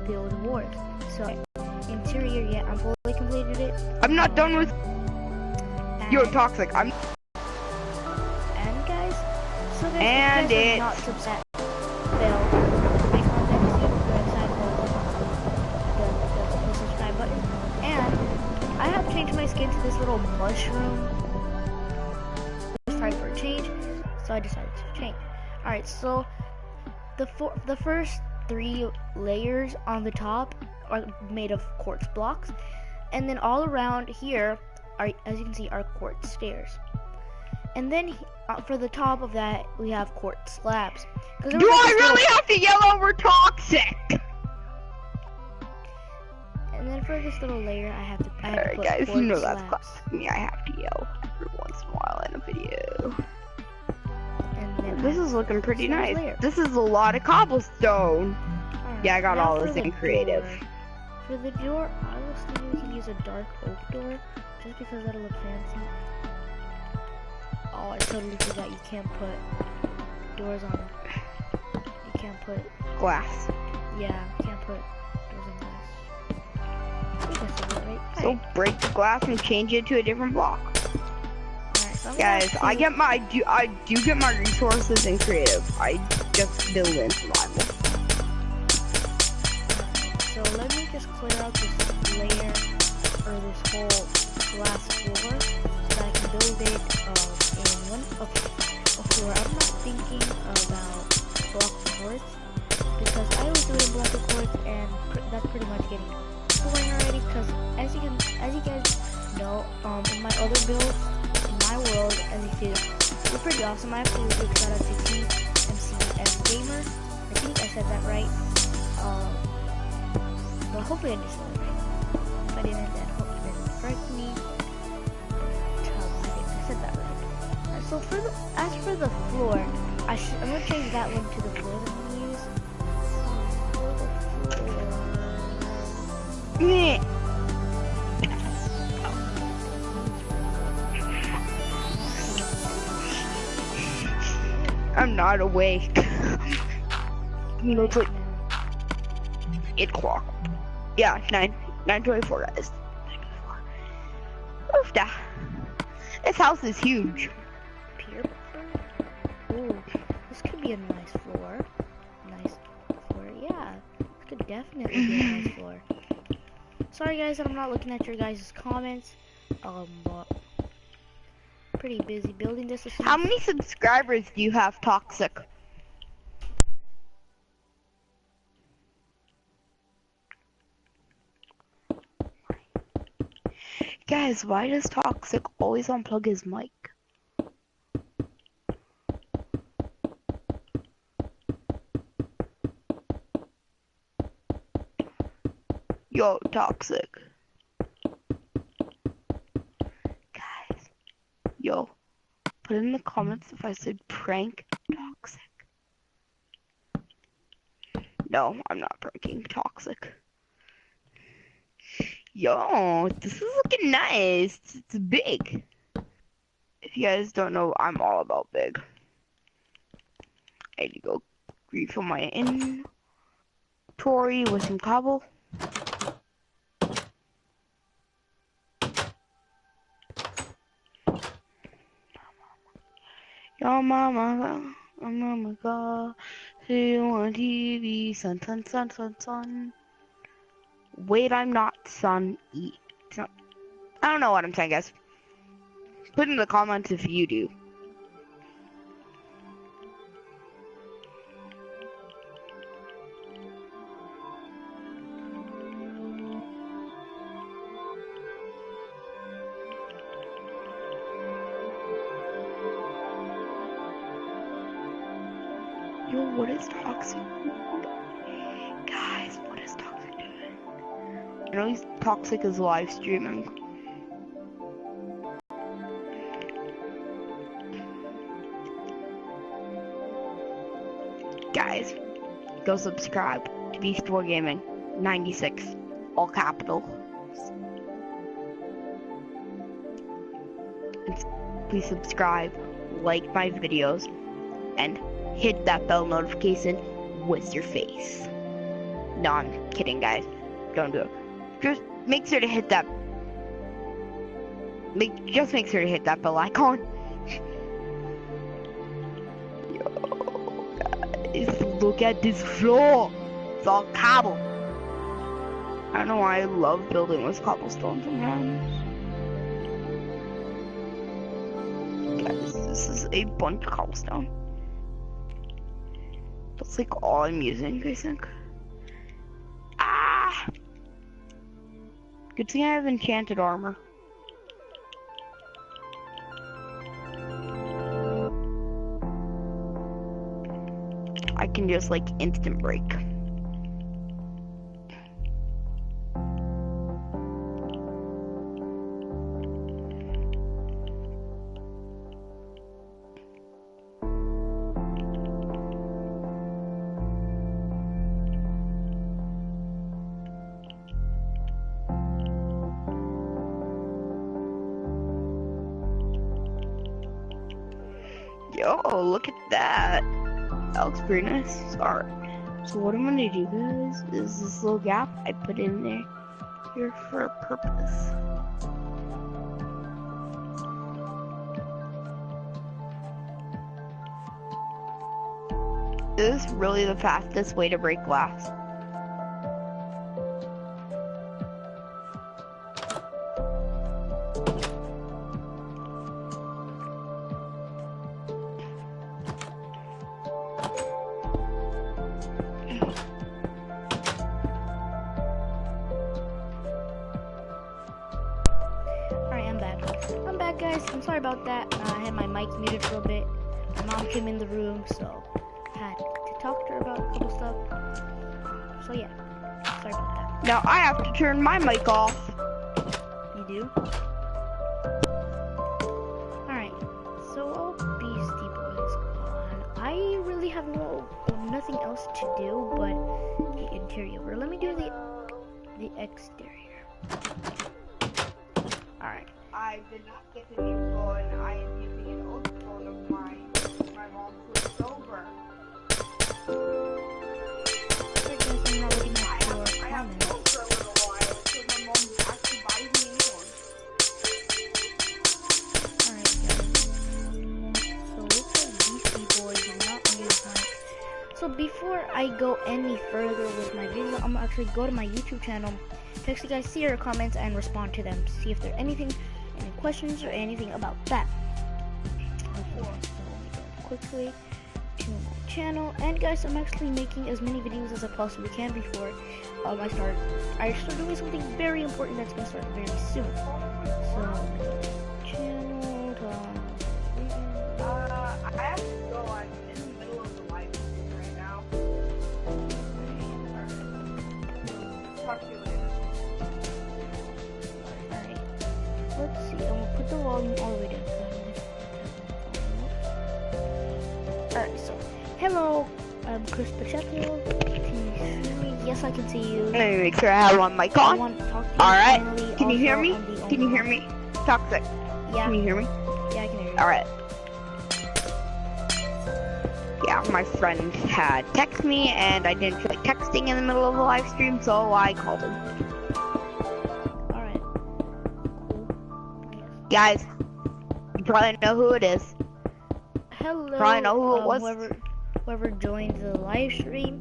Build Wars. So interior, yeah, I'm fully completed it. I'm not done with. You're toxic. I'm. And guys, so guys, And if you guys are not subscribed, bell, my content is the website the subscribe button. And I have changed my skin to this little mushroom. It's time for a change, so I decided to change. All right, so the first 3 layers on the top are made of quartz blocks, and then all around here are, as you can see, are quartz stairs. And then for the top of that, we have quartz slabs. Do I really have to yell over toxic? And then for this little layer, I have to Alright put guys, quartz you know that's slabs. classic me. I have to yell every once in a while in a video. And then This is looking pretty nice. layer. This is a lot of cobblestone. Right, Yeah, I got now all for this the in creative. door. For the door, I was thinking we can use a dark oak door, just because that'll look fancy. Oh, I totally forgot you can't put doors on. You can't put. Glass. Yeah, you can't put doors on glass. I think I said that right. So break the glass and change it to a different block. Alright, so Guys, I do get my resources in creative. I just build in survival. So let me just clear out this layer or this whole glass floor so that I can build it in a floor. I'm not thinking about block of quartz because I was doing block of quartz and that's pretty much getting boring already. Because as you guys know, in my other builds, in my world, as you see, we're pretty awesome. I have to do a shout out to TMCS Gamer. I think I said that right. Well, hopefully I did say that right. If I didn't, then hope you didn't correct me. I think I said that right. Alright, so as for the floor, I'm gonna change that one to the floor that I'm gonna use. Meh. I'm not awake. You know, it's like 8 o'clock. Yeah, 9:24 guys. 9:24. Oof da. This house is huge. Pier buffer? Ooh, this could be a nice floor. Yeah. This could definitely be a nice floor. Sorry guys that I'm not looking at your guys' comments. But pretty busy building this. How many subscribers do you have, Toxic? Guys, why does Toxic always unplug his mic? Yo, Toxic. Guys, yo, put in the comments if I said prank Toxic. No, I'm not pranking Toxic. Yo, this is looking nice. It's big. If you guys don't know, I'm all about big. I need to go refill my inventory with some cobble. Your mama, God, see you on TV, son. Wait, I'm not son. I don't know what I'm saying, guys. Put in the comments if you do. Yo, what is Toxic? Guys, what is Toxic doing? I know he's Toxic is live streaming. Guys, go subscribe to Beast War Gaming 96, all capitals. And please subscribe, like my videos, and hit that bell notification with your face. No, I'm kidding, guys. Don't do it. Just make sure to hit that. Just make sure to hit that bell icon. Yo, guys, look at this floor. It's all cobble. I don't know why I love building with cobblestone sometimes. Guys, this is a bunch of cobblestone. That's like all I'm using, I think. Ah! Good thing I have enchanted armor. I can just like instant break. Yo, look at that. That looks pretty nice. Alright. So what I'm gonna do, guys, is this little gap I put in there here for a purpose. This is really the fastest way to break glass. I'm back, guys. I'm sorry about that. I had my mic muted for a bit. My mom came in the room, so I had to talk to her about a couple stuff. So yeah, sorry about that. Now I have to turn my mic off. You do? Alright, so all Beastie Boys gone. I really have nothing else to do but the interior. Let me do the exterior. Alright. I did not get the new phone. I am using an old phone of mine. My mom switched over. I guess I'm not looking at your I have comments. phone for a little while until my mom actually buys me a new one. Alright, guys. So looks like Beastie Boy did not use my. So before I go any further with my video, I'm gonna actually go to my YouTube channel to actually guys see your comments and respond to them. See if there's any questions or anything about that. Okay, so let me go quickly to my channel, and guys, I'm actually making as many videos as I possibly can before I start doing something very important that's gonna start very soon. So channel I have to go. I'm in the middle of the live stream right now. Talk to you later. Let's see, I'm gonna put the volume all the way down. Alright, so, hello, I'm Chris Pacheco. Can you hear me? Yes, I can see you. Let me make sure I have my mic I on. want to talk to you. Alright, finally, can you hear also me? on the Can you hear me? Toxic. Yeah. Can you hear me? Yeah, I can hear you. Alright. Yeah, my friend had texted me and I didn't feel like texting in the middle of the live stream, so I called him. Alright. Guys, you probably know who it is. Hello, Probably know who it was. whoever joined the live stream.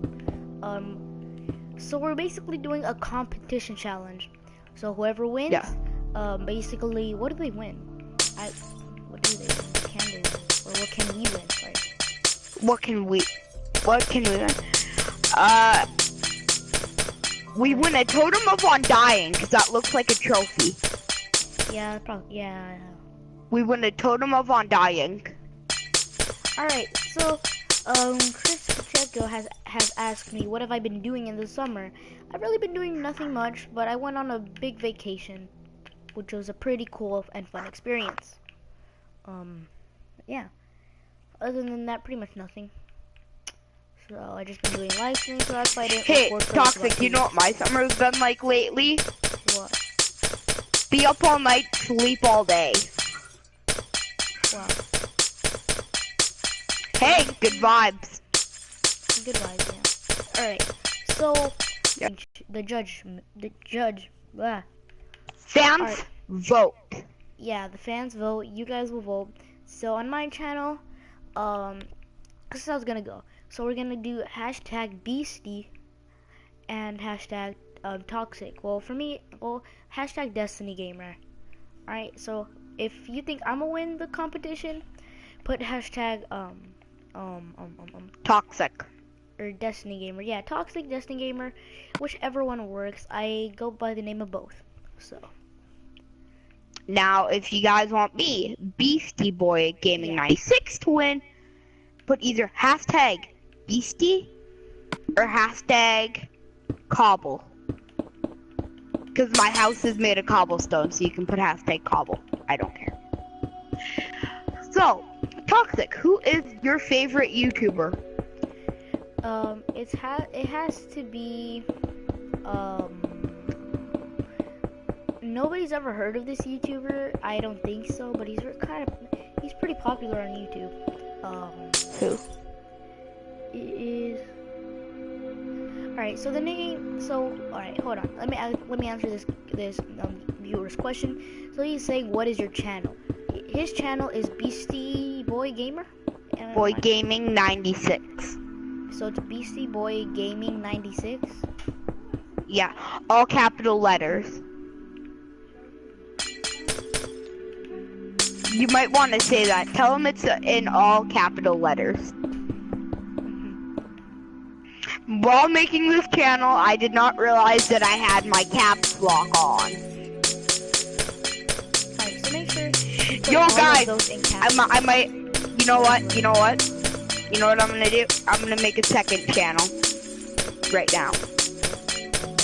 So we're basically doing a competition challenge. So whoever wins, basically, what do they win? What do they win? Can they win? Or what can we win? Right? What can we win? We win a totem of undying, because that looks like a trophy. Yeah, probably, yeah. We win a totem of undying. Alright, so, Chris Pacheco has asked me, what have I been doing in the summer? I've really been doing nothing much, but I went on a big vacation, which was a pretty cool and fun experience. Yeah. Other than that, pretty much nothing. So, I just been doing live streams, so that's why I didn't record for Toxic, you know what my summer's been like lately? What? Be up all night, sleep all day. Wow. Hey, good vibes. Good vibes, yeah. Alright, so, Blah. Fans Alright. vote. Yeah, the fans vote. You guys will vote. So on my channel, this is how it's gonna go. So we're gonna do hashtag Beastie and hashtag toxic. Well, for me, hashtag Destiny Gamer. Alright, so if you think I'm gonna win the competition, put hashtag Toxic. or Destiny Gamer. Yeah, toxic Destiny Gamer, whichever one works. I go by the name of both. So Now, if you guys want me, Beastie Boy Gaming 96 to win, put either hashtag Beastie or hashtag Cobble. Because my house is made of cobblestone, so you can put hashtag Cobble. I don't care. So, Toxic, who is your favorite YouTuber? it has to be nobody's ever heard of this YouTuber. I don't think so, but he's pretty popular on YouTube. Who? It is alright. So the name. So alright, hold on. Let me answer this viewer's question. So he's saying, what is your channel? His channel is Beastie Boy Gamer. Boy Gaming 96. So it's Beastie Boy Gaming 96. Yeah, all capital letters. You might want to say that. Tell him it's in all capital letters. While making this channel, I did not realize that I had my caps lock on. Alright, so make sure you put Yo, all guys, of those in caps. I might. You know what? You know what I'm gonna do? I'm gonna make a second channel right now.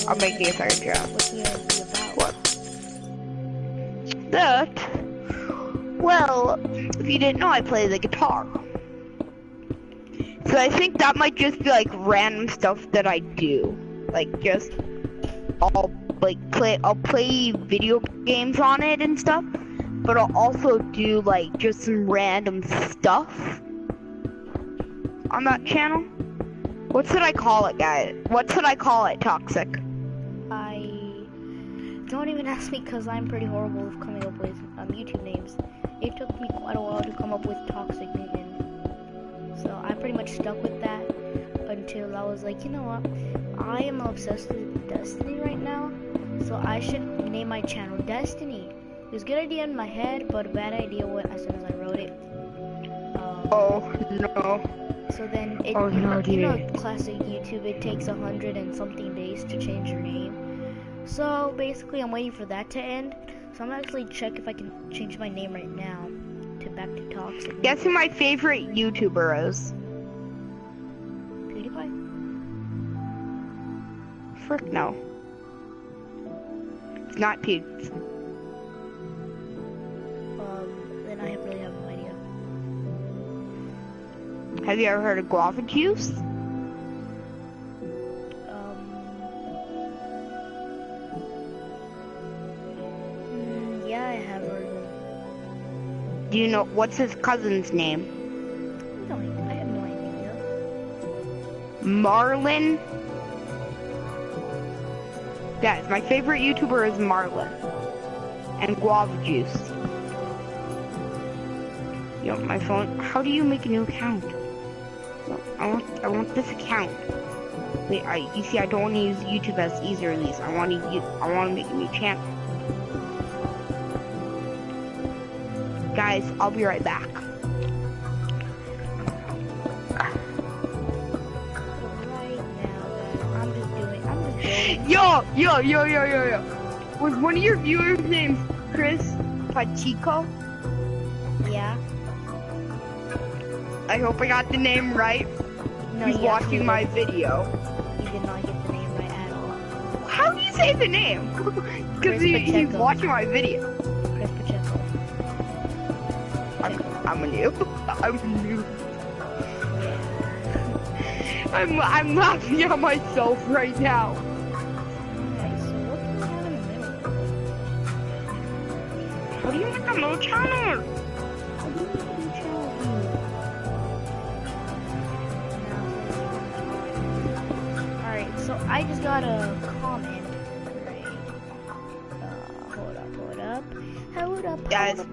I'm making a second channel. What's it gonna be about? What? That. Well, if you didn't know, I play the guitar. So I think that might just be like random stuff that I do. Like just I'll play video games on it and stuff, but I'll also do like just some random stuff on that channel. What should I call it, guys? What should I call it, Toxic? Don't even ask me, because I'm pretty horrible with coming up with YouTube names. It took me quite a while to come up with Toxic Newton. So I pretty much stuck with that until I was like, you know what? I am obsessed with Destiny right now, so I should name my channel Destiny. It was a good idea in my head, but a bad idea as soon as I wrote it. Oh no. So then you know, classic YouTube, it takes 100 and something days to change your name. So basically I'm waiting for that to end. So I'm gonna actually check if I can change my name right now to back to Toxic. Guess who my favorite YouTuber is? PewDiePie? Frick no. It's not PewDiePie. Then I really have no idea. Have you ever heard of guava juice? Yeah, I have heard of him. Do you know what's his cousin's name? No, I have no idea. Marlin. Guys, my favorite YouTuber is Marlin and guava juice. You know, my phone. How do you make a new account? No, I want this account. Wait, you see, I don't want to use YouTube as easy release. I want to make a new channel. Guys, I'll be right back. Yo. Was one of your viewers named Chris Pachico? Yeah. I hope I got the name right. No, He's watching my video. You did not get the name right at all. How do you say the name? Because he's watching my video. Chris Pacheco. I'm a noob. I'm a noob. I'm laughing at myself right now. Alright, so what do we have in the middle? How do you make a new channel? How do you make a new channel? Alright, so I just got a comment. Right. Hold up. Guys, I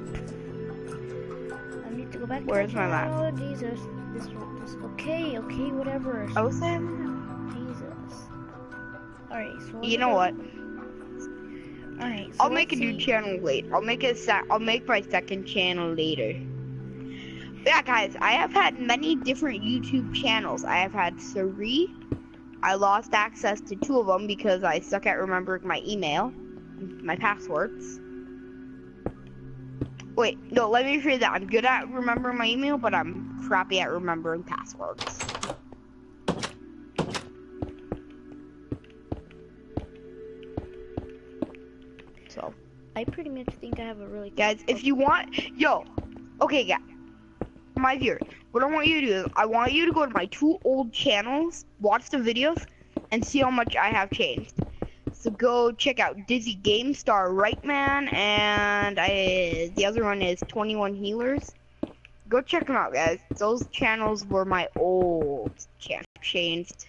need to go back. Where's my map? Oh, Jesus. This. Okay, whatever. I was saying. Jesus. Alright, so. You know what? Alright, so I'll make a new channel later. I'll make my second channel later. Yeah, guys, I have had many different YouTube channels. I have had 3. I lost access to 2 of them because I suck at remembering my email, my passwords. Wait, no, let me rephrase that. I'm good at remembering my email, but I'm crappy at remembering passwords. So, I pretty much think I have a really guys, if you want, okay, guys, my viewers, what I want you to do is I want you to go to my 2 old channels, watch the videos, and see how much I have changed. So go check out Dizzy Game Star Right Man, and the other one is 21 Healers. Go check them out, guys. Those channels were my old changed.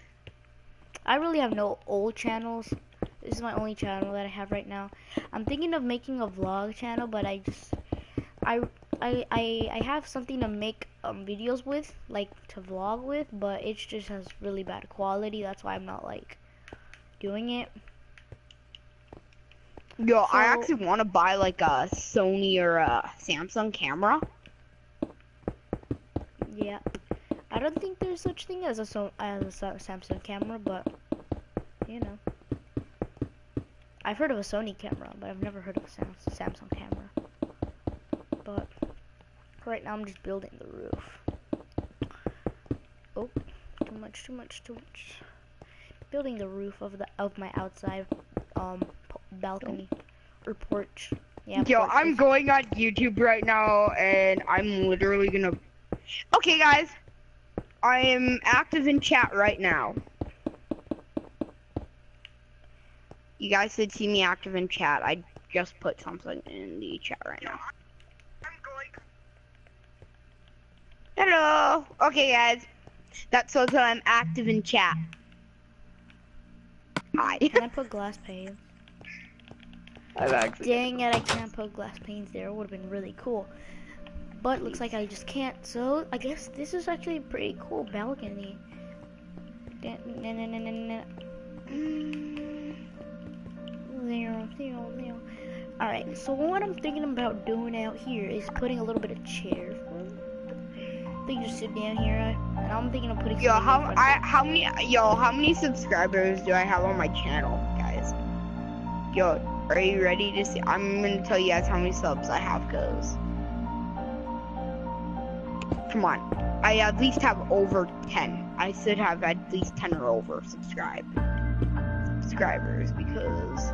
I really have no old channels. This is my only channel that I have right now. I'm thinking of making a vlog channel, but I have something to make videos with, like to vlog with, but it just has really bad quality. That's why I'm not like doing it. Yo, I actually want to buy like a Sony or a Samsung camera. Yeah, I don't think there's such thing as a Samsung camera, but you know, I've heard of a Sony camera, but I've never heard of a Samsung camera. But right now I'm just building the roof. Oh, too much. Building the roof of my outside balcony or porch. Yeah. Yo, porch. I'm going on YouTube right now, and I'm literally gonna. Okay, guys, I am active in chat right now. You guys should see me active in chat. I just put something in the chat right now. Hello. Okay, guys. That shows that I'm active in chat. Hi. Can I put glass panes? Actually Dang it, I can't put glass panes there. It would have been really cool. But looks like I just can't. So I guess this is actually a pretty cool balcony. Alright, so what I'm thinking about doing out here is putting a little bit of chairs. They can just sit down here, and I'm thinking of putting. How many subscribers do I have on my channel, guys? Yo, are you ready to see? I'm gonna tell you guys how many subs I have, cause come on, I at least have over 10. I should have at least 10 or over subscribers because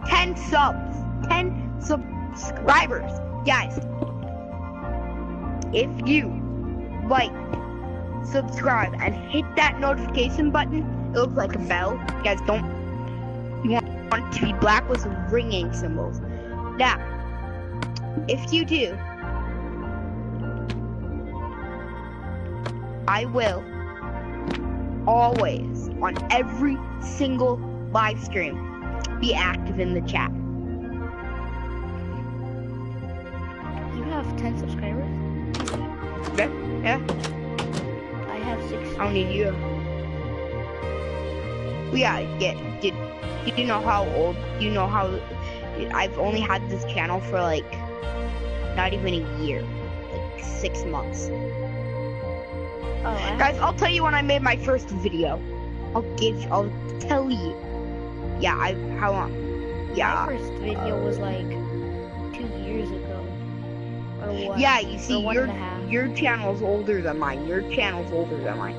10 subs, 10 subscribers, guys. If you like, subscribe, and hit that notification button, it looks like a bell. You guys you want it to be black with ringing symbols. Now, if you do, I will always, on every single live stream, be active in the chat. You have 10 subscribers? Yeah. I have 6. I don't need you. Yeah, did you know how old? You know how I've only had this channel for like not even a year, like 6 months. Oh, guys, I'll tell you when I made my first video. I'll tell you. Yeah, how long? Yeah. My first video was like 2 years ago. Or what? Yeah, you see, your channel's older than mine. Your channel's older than mine.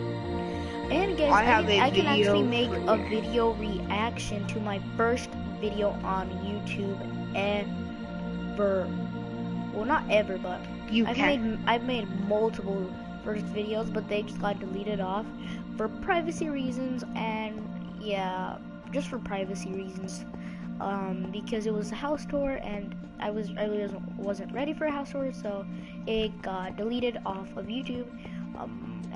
And guys, I can actually make a video reaction to my first video on YouTube ever. Well, not ever, but I've made multiple first videos, but they just got deleted off for privacy reasons, and yeah, just for privacy reasons. Because it was a house tour, and I really wasn't ready for a house tour, so it got deleted off of YouTube.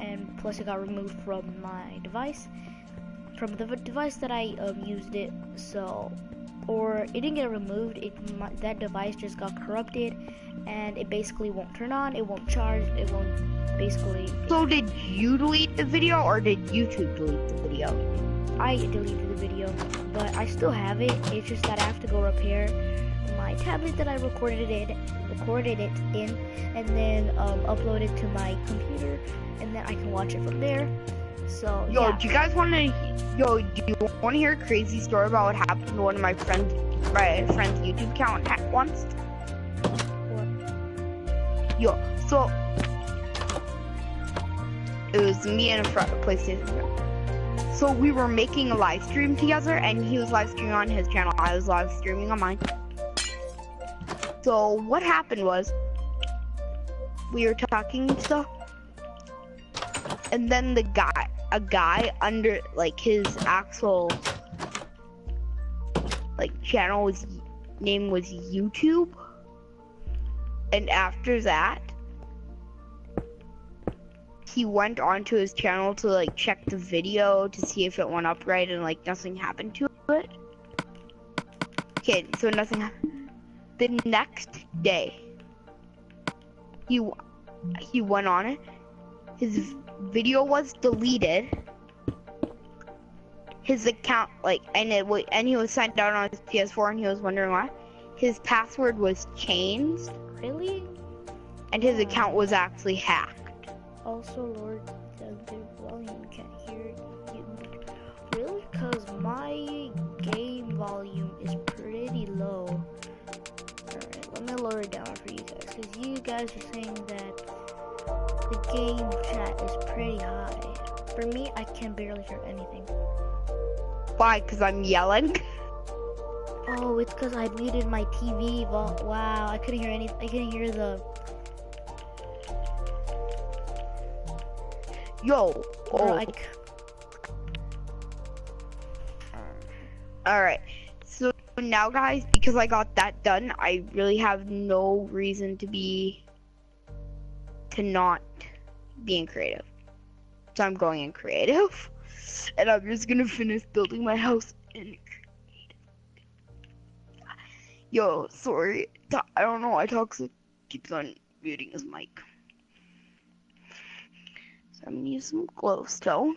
and plus it got removed from my device, from the device that I used it. So, or it didn't get removed. That device just got corrupted, and it basically won't turn on. It won't charge. It won't basically. So did you delete the video or did YouTube delete the video? I deleted the video, but I still have it. It's just that I have to go repair my tablet that I recorded it in, and then upload it to my computer, and then I can watch it from there. So Yo, yeah. do you guys want to? Yo, do you want to hear a crazy story about what happened to one of my friend's YouTube account once? What? Yo, so it was me and a PlayStation friend. So we were making a live stream together, and he was live streaming on his channel. I was live streaming on mine. So what happened was, we were talking and stuff, and then a guy under like his actual like channel name was YouTube, and after that, he went onto his channel to like check the video to see if it went up right, and like nothing happened to it. Okay, so nothing happened. The next day, he went on it. His video was deleted. His account, and he was signed out on his PS4, and he was wondering why. His password was changed. Really? And his account was actually hacked. Also, Lord, the volume can't hear you. Really? Cause my game volume is pretty low. Alright, let me lower it down for you guys, because you guys are saying that the game chat is pretty high. For me, I can barely hear anything. Why? Because I'm yelling? Oh, it's because I muted my TV. Wow, I couldn't hear anything. I couldn't hear the... Yo. Oh. Alright. So now, guys, because I got that done, I really have no reason to not be in creative. So I'm going in creative, and I'm just gonna finish building my house in creative. Yo, sorry, I don't know why Toxic keeps on muting his mic. So I'm gonna use some glowstone.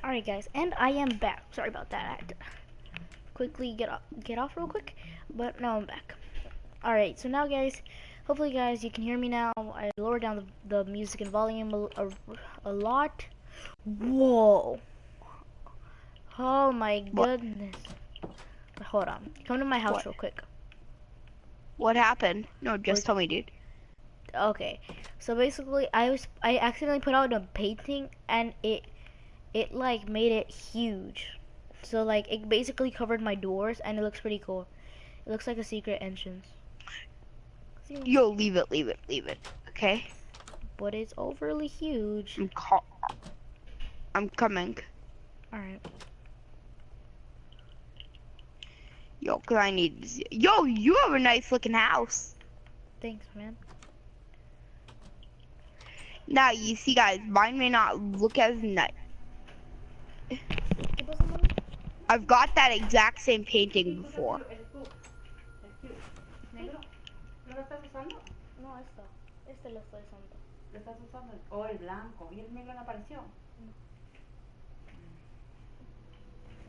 Alright, guys, and I am back. Sorry about that. I had to quickly get off real quick, but now I'm back. Alright, so now, guys, hopefully, guys, you can hear me now. I lowered down the music and volume a lot. Whoa. Oh my goodness. Hold on. Come to my house real quick. What happened? No, just tell me, dude. Okay. So basically, I accidentally put out a painting, and it like made it huge. So like it basically covered my doors, and it looks pretty cool. It looks like a secret entrance. Yo, leave it. Okay. But it's overly huge. I'm coming. Alright. Yo, cause I need to see. Yo, you have a nice looking house. Thanks, man. Now, you see, guys, mine may not look as nice. I've got that exact same painting before. No, esto. Este lo estoy usando. ¿Lo estás usando? O el blanco. ¿Y el negro no apareció?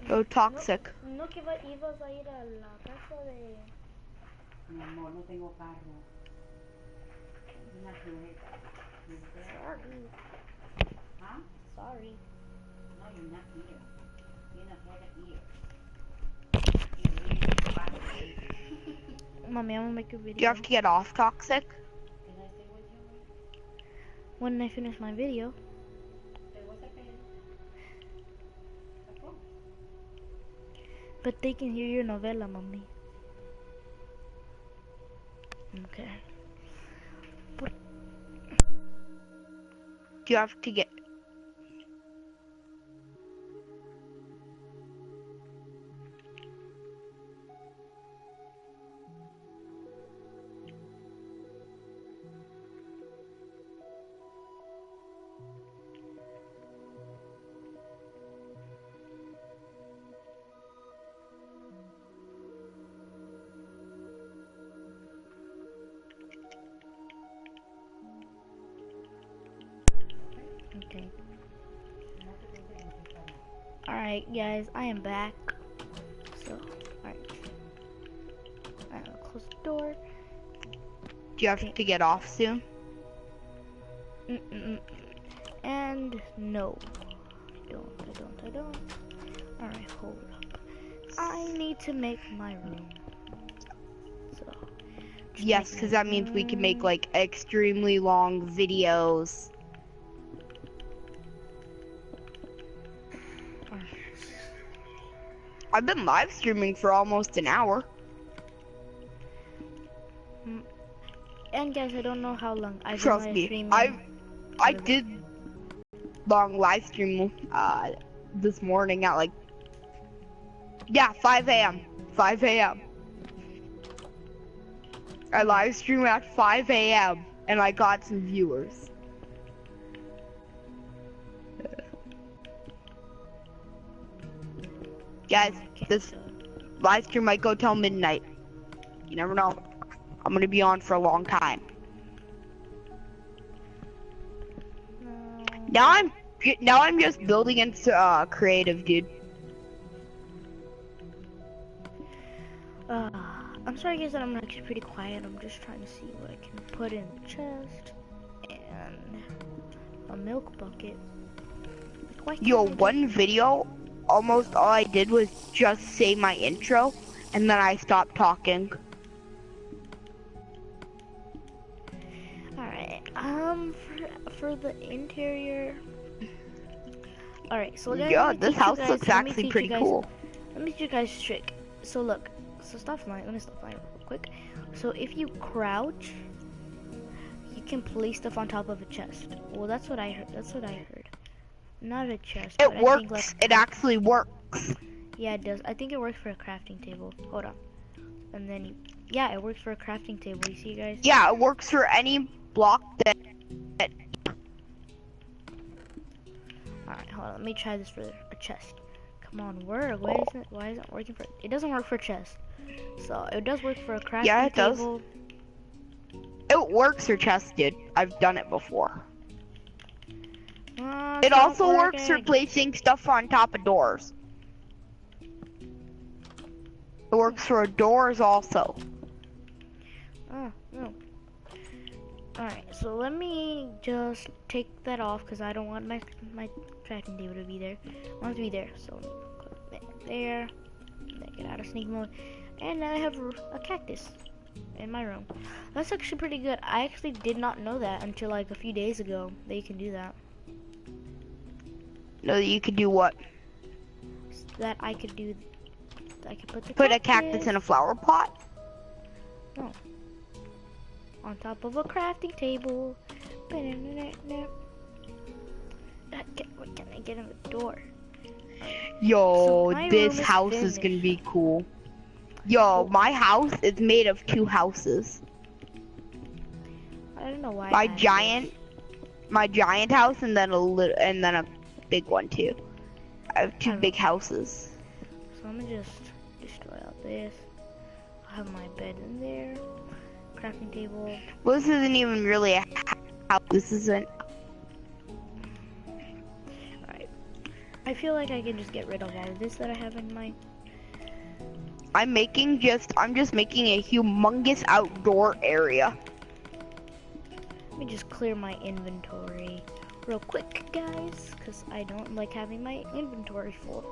Yo, Toxic. No que ibas a ir a la casa de... Mi amor, no tengo carro. Una floreta. Sorry. Huh? Sorry. No, you're not here. You're not here. Mommy, I'm gonna make a video. Do you have to get off, Toxic? Can I stay with you? When I finish my video. But they can hear your novela, mommy. Okay. But Do you have to get... Okay. Alright, guys, I am back. So, alright. I'm gonna close the door. Do you have to get off soon? And no. I don't. Alright, hold up. I need to make my room. So. Yes, because that means we can make like extremely long videos. I've been live streaming for almost an hour. And guys, I don't know how long I've been Trust live me, streaming. I did long live stream this morning at like 5 a.m. 5 a.m. I live streamed at 5 a.m. and I got some viewers. Guys, this live stream might go till midnight. You never know. I'm gonna be on for a long time. Now I'm just building into creative, dude. I'm sorry guys that I'm actually pretty quiet. I'm just trying to see what I can put in the chest. And a milk bucket. Yo, one video, almost all I did was just say my intro, and then I stopped talking. Alright, for the interior. Alright, so guys, yeah, this house looks actually pretty cool. Let me teach you guys a trick. So look, so stop flying. Let me stop flying real quick. So if you crouch, you can place stuff on top of a chest. Well, that's what I heard. That's what I heard. Not a chest. It but works. I think, like, it actually works. Yeah, it does. I think it works for a crafting table. Hold on. And then, yeah, it works for a crafting table. You see, guys? Yeah, it works for any block that. Alright, hold on. Let me try this for a chest. Come on, work. Why isn't it working for? It doesn't work for chest. So it does work for a crafting table. It works for chest, dude. I've done it before. It also works for placing stuff on top of doors. It works for doors also. Oh, no. Alright, so let me just take that off because I don't want my crafting table to be there. I want it to be there. So let me put that there. Then get out of sneak mode. And now I have a cactus in my room. That's actually pretty good. I actually did not know that until like a few days ago that you can do that. No, you could do what? That I could do. I could put a cactus in a flower pot. No. On top of a crafting table. What can I get in the door? Yo, So this house is gonna be cool. Yo, my house is made of 2 houses. I don't know why. My giant house and then a big one too. I have 2 big houses. So I'm gonna just destroy all this. I'll have my bed in there. Crafting table. Well, this isn't even really a house. This isn't. Alright. I feel like I can just get rid of all of this that I have in my. I'm just making a humongous outdoor area. Let me just clear my inventory real quick, guys, because I don't like having my inventory full.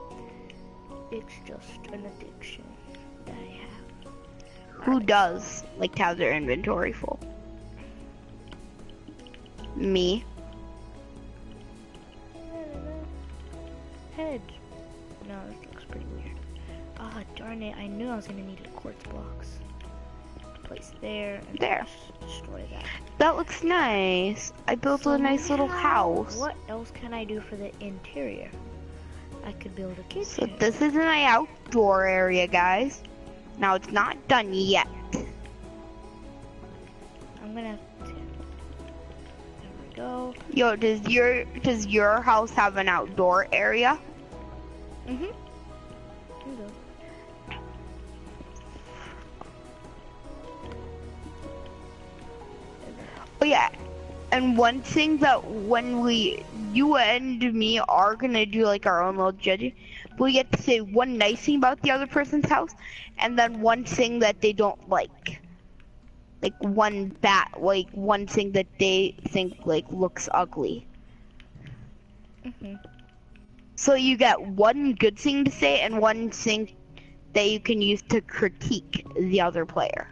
It's just an addiction that I have. Who does like to have their inventory full? Me. Head. No, this looks pretty weird. Ah, oh, darn it. I knew I was going to need a quartz box. Place there. And there. Destroy that. That looks nice. I built a nice little house. What else can I do for the interior? I could build a kitchen. So this is my outdoor area, guys. Now it's not done yet. I'm gonna have to. There we go. Yo, does your house have an outdoor area? Mhm. Here we go. Oh yeah. And one thing that when you and me are gonna do like our own little judging, we get to say one nice thing about the other person's house, and then one thing that they don't like one thing that they think like looks ugly. Mhm. So you get one good thing to say and one thing that you can use to critique the other player.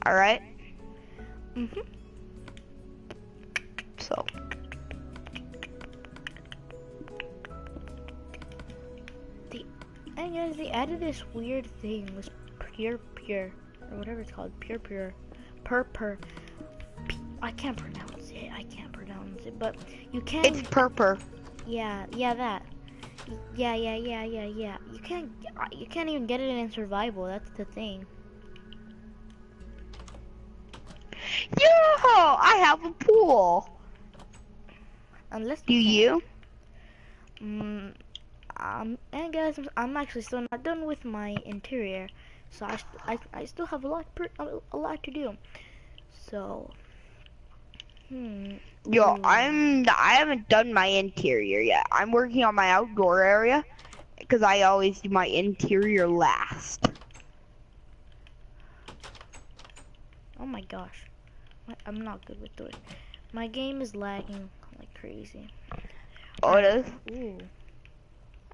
All right. Mhm. So. And guys, they added this weird thing, this pure, or whatever it's called, pure, purr. I can't pronounce it, but you can. It's purper. Yeah, that. Yeah. You can't even get it in survival. That's the thing. Yo, I have a pool. Unless Do you? you? And guys, I'm actually still not done with my interior, so I still have a lot to do. So, Yo, ooh. I haven't done my interior yet. I'm working on my outdoor area because I always do my interior last. Oh my gosh, I'm not good with doing. My game is lagging like crazy. Oh, it is? Ooh,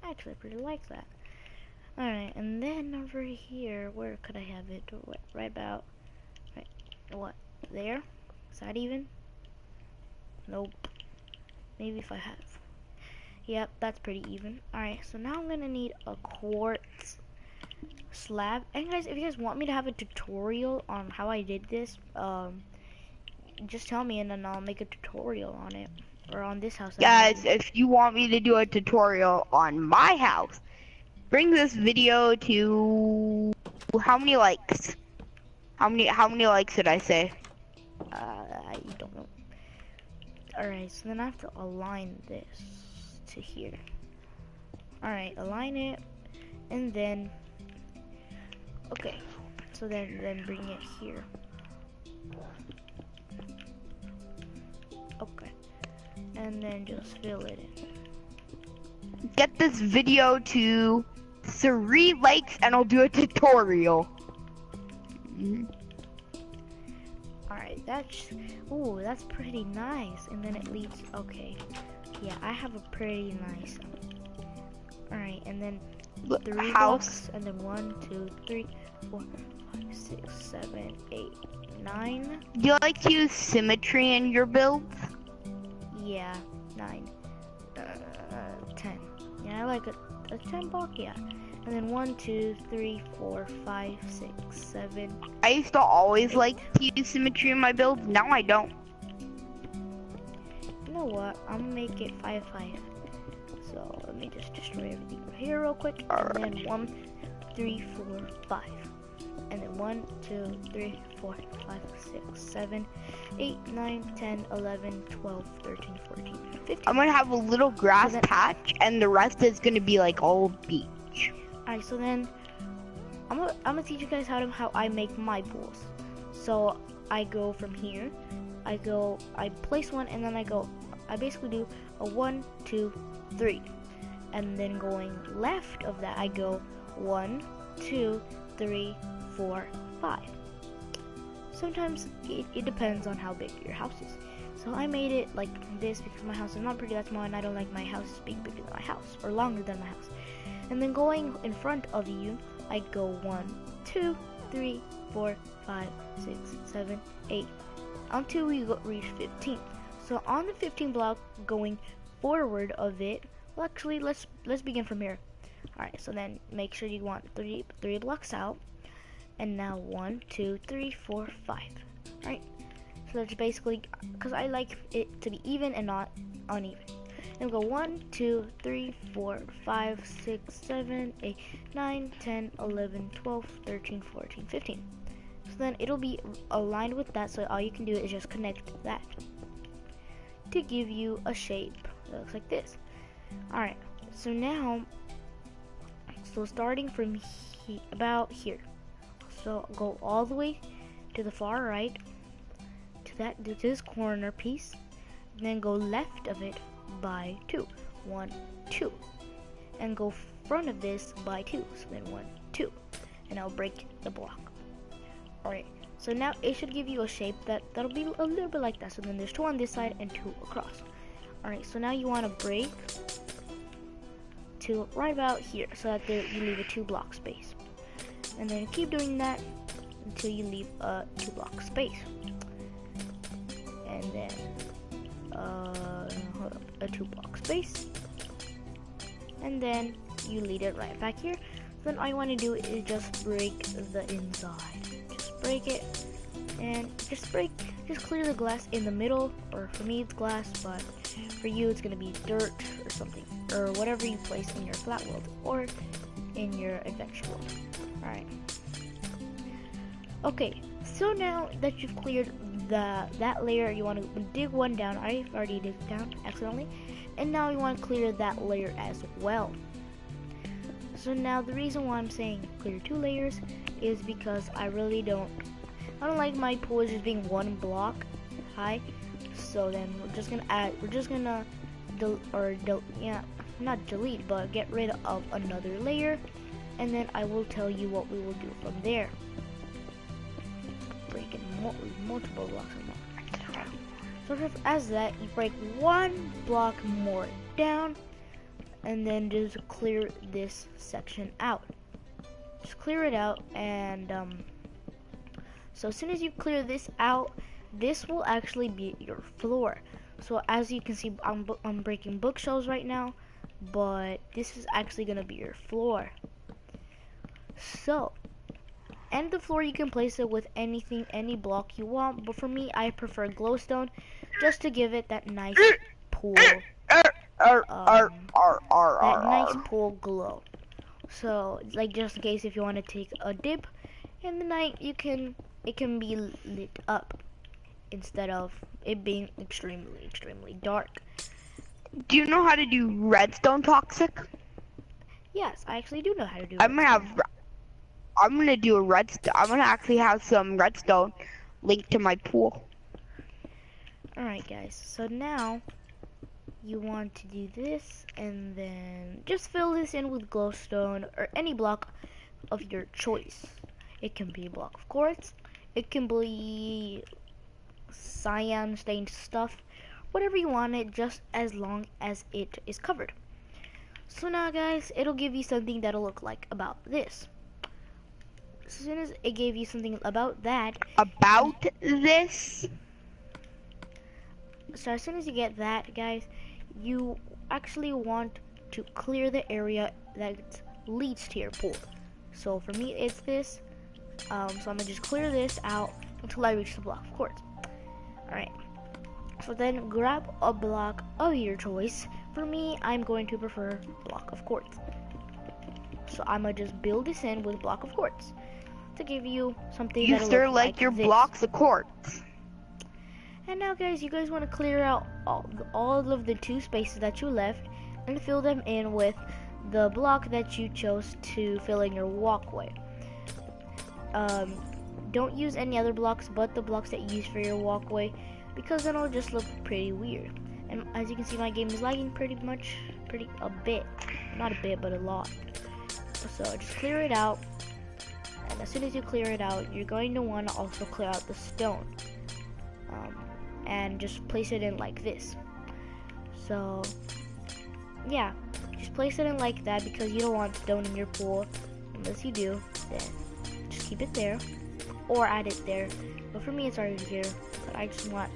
I actually pretty like that. Alright, and then over here, where could I have it? Right about, right, what, there? Is that even? Nope. Maybe if I have. Yep, that's pretty even. Alright, so now I'm gonna need a quartz slab. And guys, if you guys want me to have a tutorial on how I did this, just tell me and then I'll make a tutorial on it. Or on this house. Guys, if you want me to do a tutorial on my house, bring this video to how many likes? How many likes did I say? I don't know. Alright, so then I have to align this to here. Alright, align it, and then, okay, so then bring it here. Okay, and then just fill it in. Get this video to 3 likes and I'll do a tutorial. Alright, that's pretty nice. And then it leads, okay. Yeah, I have a pretty nice. Alright, and then 3 blocks, and then 1, 2, 3, 4, 5, 6, 7, 8, 9. Do you like to use symmetry in your builds? Yeah, 9. 10. Yeah, I like a 10 block, yeah. And then 1, 2, 3, 4, 5, 6, 7. I used to always like to use symmetry in my builds. Now I don't. You know what? I'm gonna make it 5, 5. So let me just destroy everything right here real quick. Alright. And then 1, 3, 4, 5. And then 1, 2, 3, 4, 5, 6, 7, 8, 9, 10, 11, 12, 13, 14, 15. I'm gonna have a little grass patch and the rest is gonna be like all beach. Alright, so then I'm gonna teach you guys how I make my pools. So I go from here, I place one, and then I basically do a 1, 2, 3, and then going left of that I go 1, 2, 3, 4, 5. Sometimes it depends on how big your house is. So I made it like this because my house is not pretty that small and I don't like my house being bigger than my house or longer than my house. And then going in front of you, I go 1, 2, 3, 4, 5, 6, 7, 8, until we reach 15. So on the 15 block going forward of it, well actually let's begin from here. Alright, so then make sure you want three blocks out. And now 1, 2, 3, 4, 5. Alright, so that's basically, because I like it to be even and not uneven. And we'll go 1, 2, 3, 4, 5, 6, 7, 8, 9, 10, 11, 12, 13, 14, 15. So then it'll be aligned with that, so all you can do is just connect that to give you a shape that looks like this. Alright, so now, starting from about here. So go all the way to the far right, to this corner piece, and then go left of it by 2. 1, 2. And go front of this by 2. So then 1, 2. And I'll break the block. Alright, so now it should give you a shape that'll be a little bit like that. So then there's 2 on this side and 2 across. Alright, so now you want to break to right about here so that you leave a 2 block space. And then keep doing that until you leave a 2 block space. And then a 2 block space. And then you lead it right back here. Then all you want to do is just break the inside. Just break it and just clear the glass in the middle, or for me it's glass, but for you it's gonna be dirt or something, or whatever you place in your flat world or in your adventure world. Alright. Okay, so now that you've cleared that layer, you want to dig one down. I've already digged down accidentally, and now you want to clear that layer as well. So now the reason why I'm saying clear 2 layers is because I don't like my pool just being 1 block high. So then we're just gonna not delete, but get rid of another layer, and then I will tell you what we will do from there. Breaking multiple blocks of that. So just as that, you break 1 block more down, and then just clear this section out. Just clear it out, and so as soon as you clear this out, this will actually be your floor. So as you can see, I'm breaking bookshelves right now, but this is actually gonna be your floor. So, and the floor you can place it with anything, any block you want, but for me, I prefer glowstone just to give it that nice pool, that nice pool glow. So, like, just in case if you want to take a dip in the night, it can be lit up instead of it being extremely dark. Do you know how to do redstone toxic? Yes, I actually do know how to do it. I'm gonna do a redstone. I'm gonna actually have some redstone linked to my pool. Alright guys, so now you want to do this, and then just fill this in with glowstone or any block of your choice. It can be a block of quartz, it can be cyan stained stuff, whatever you want it, just as long as it is covered. So now guys, it'll give you something that'll look like about this. As soon as it gave you something about that, so as soon as you get that, guys, you actually want to clear the area that leads to your pool. So for me, it's this. So I'm gonna just clear this out until I reach the block of quartz. Alright. So then grab a block of your choice. For me, I'm going to prefer block of quartz. So I'm gonna just build this in with block of quartz to give you something You that'll stir look like your this. blocks of quartz. And now guys, you guys want to clear out all of the 2 spaces that you left and fill them in with the block that you chose to fill in your walkway. Don't use any other blocks but the blocks that you use for your walkway, because then it'll just look pretty weird. And as you can see, my game is lagging a bit. Not a bit, but a lot. So just clear it out. And as soon as you clear it out, you're going to want to also clear out the stone. And just place it in like this. So, yeah. Just place it in like that, because you don't want stone in your pool. Unless you do, then just keep it there. Or add it there. But for me, it's already here. But I just want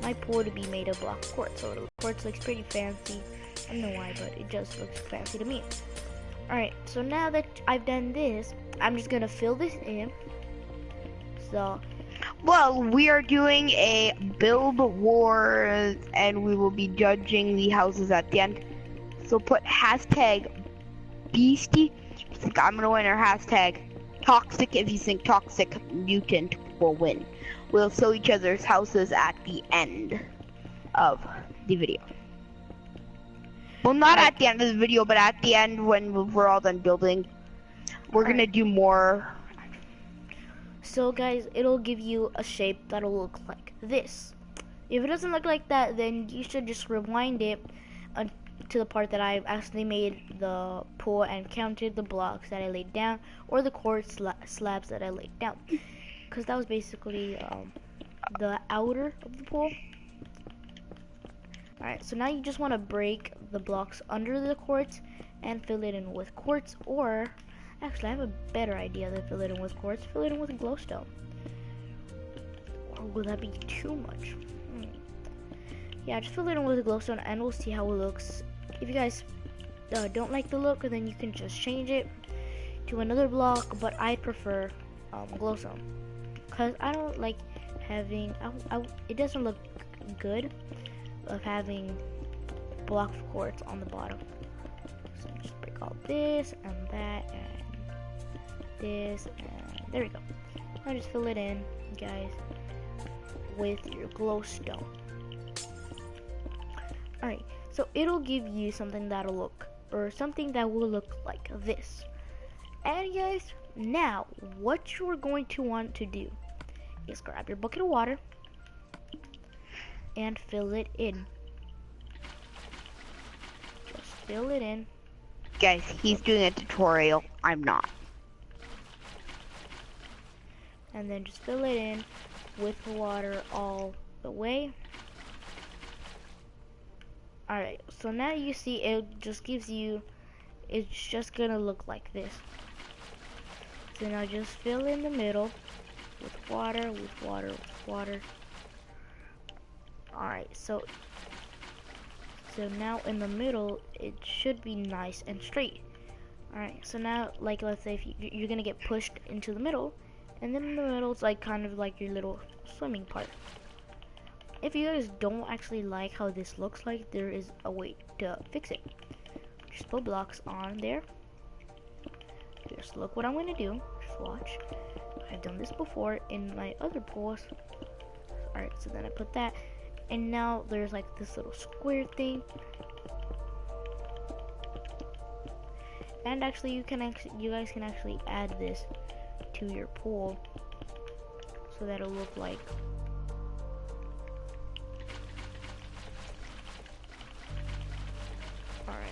my pool to be made of block quartz. So the quartz looks pretty fancy. I don't know why, but it just looks fancy to me. Alright, so now that I've done this, I'm just gonna fill this in. So, well, we are doing a build war, and we will be judging the houses at the end. So put hashtag beastie if you think I'm gonna win, or hashtag toxic if you think toxic mutant will win. We'll show each other's houses at the end of the video. Well, not at the end of the video, but at the end when we're all done building. We're gonna do more. So guys, it'll give you a shape that'll look like this. If it doesn't look like that, then you should just rewind it to the part that I actually made the pool and counted the blocks that I laid down, or the quartz slabs that I laid down, because that was basically the outer of the pool. Alright, so now you just want to break the blocks under the quartz and fill it in with quartz, or actually I have a better idea than fill it in with quartz. Fill it in with glowstone. Or will that be too much? Yeah, just fill it in with glowstone and we'll see how it looks. If you guys don't like the look, then you can just change it to another block, but I prefer glowstone, because I don't like having, it doesn't look good of having block of quartz on the bottom. So just break all this and that and this, and there we go. Now just fill it in, guys, with your glowstone. Alright, so it'll give you something that'll look, or something that will look like this. And guys, now what you're going to want to do is grab your bucket of water and fill it in. Just fill it in. Guys, he's doing a tutorial. I'm not. And then just fill it in with the water all the way. Alright, so now you see it just gives you, it's just gonna look like this. So now just fill in the middle with water, with water, with water. Alright, so now in the middle, it should be nice and straight. Alright, so now, like, let's say if you're gonna get pushed into the middle, and then in the middle, it's like kind of like your little swimming part. If you guys don't actually like how this looks like, there is a way to fix it. Just put blocks on there. Just look what I'm gonna do. Just watch. I've done this before in my other pools. Alright, so then I put that. And now there's like this little square thing. And actually you guys can actually add this to your pool so that it'll look like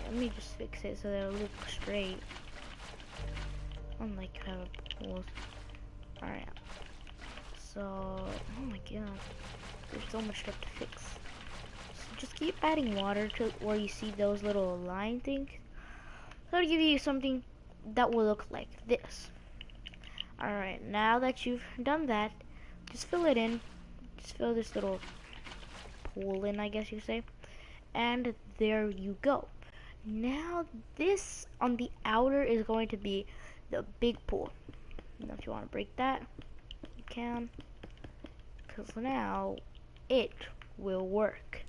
let me just fix it so that it'll look straight. Unlike how pools. Alright. So, oh my god. There's so much stuff to fix. So just keep adding water to where you see those little line things. That'll give you something that will look like this. Alright, now that you've done that, just fill it in. Just fill this little pool in, I guess you say. And there you go. Now this on the outer is going to be the big pool. Now if you want to break that, you can. Because now it will work.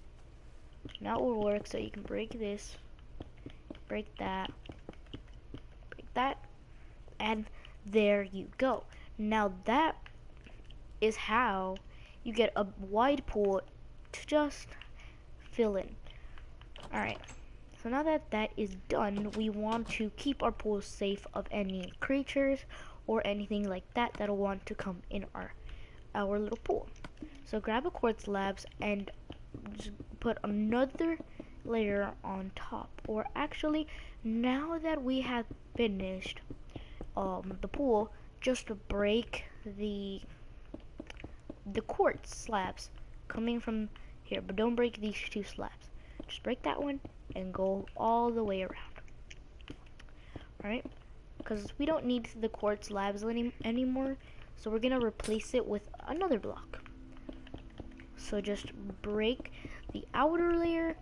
Now it will work, so you can break this, break that, and there you go. Now that is how you get a wide pool to just fill in. Alright, so now that that is done, we want to keep our pool safe of any creatures or anything like that that'll want to come in our little pool. So grab a quartz slabs and just put another layer on top. Or actually, now that we have finished the pool, just break the quartz slabs coming from here, but don't break these two slabs. Just break that one and go all the way around. Alright, because we don't need the quartz slabs anymore, so we're gonna replace it with another block. So just break the outer layer,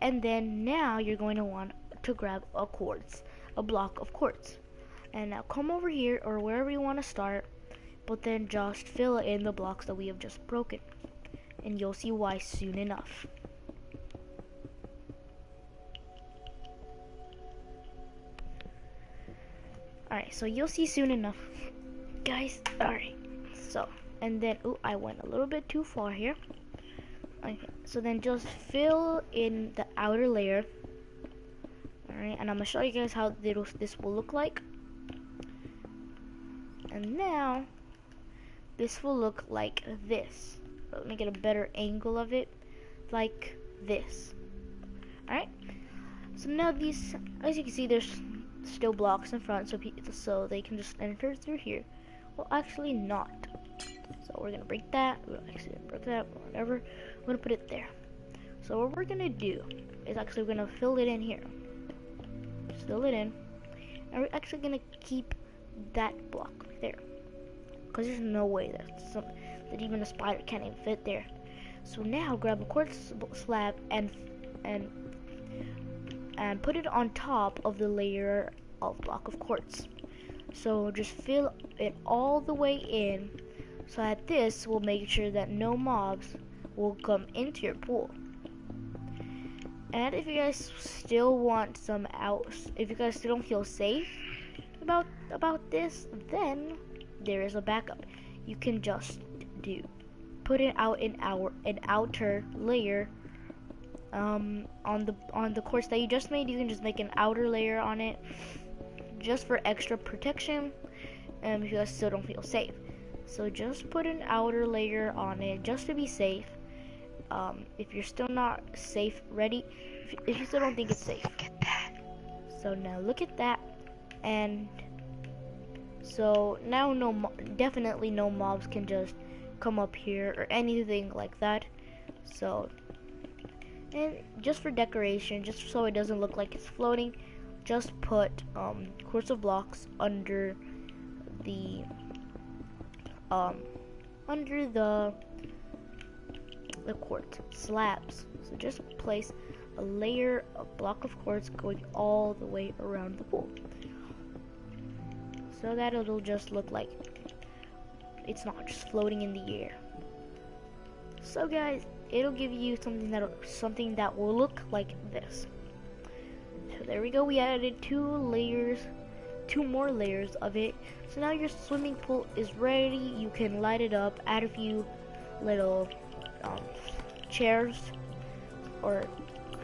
and then now you're going to want to grab a block of quartz. And now come over here or wherever you want to start, but then just fill in the blocks that we have just broken. And you'll see why soon enough. Alright, so you'll see soon enough, guys. Alright, so, and then, oh, I went a little bit too far here. Okay, so then just fill in the outer layer. Alright, and I'm gonna show you guys how this will look like. And now, this will look like this. Let me get a better angle of it, like this. Alright, so now these, as you can see, there's still blocks in front, so they can just enter through here. Well, actually not. So we're gonna break that. We'll actually break that, whatever. I'm gonna put it there. So what we're gonna do is actually we're gonna fill it in here. Just fill it in, and we're actually gonna keep that block there, because there's no way that even a spider can't even fit there. So now grab a quartz slab and put it on top of the layer of block of quartz. So just fill it all the way in, so that this will make sure that no mobs will come into your pool. And if you guys still want some if you guys still don't feel safe about this, then there is a backup. You can just put it out an outer layer on the quartz that you just made. You can just make an outer layer on it just for extra protection, if you guys still don't feel safe. So just put an outer layer on it just to be safe. If you're still not safe, ready, if you still don't think it's safe. Look at that. So now look at that, and so now definitely no mobs can just come up here or anything like that. So, and just for decoration, just so it doesn't look like it's floating, just put quartz of blocks under the quartz slabs. So just place a layer of block of quartz going all the way around the pool, so that it'll just look like it's not just floating in the air. So guys, it'll give you something that will look like this. So there we go. We added two more layers of it. So now your swimming pool is ready. You can light it up, add a few little chairs or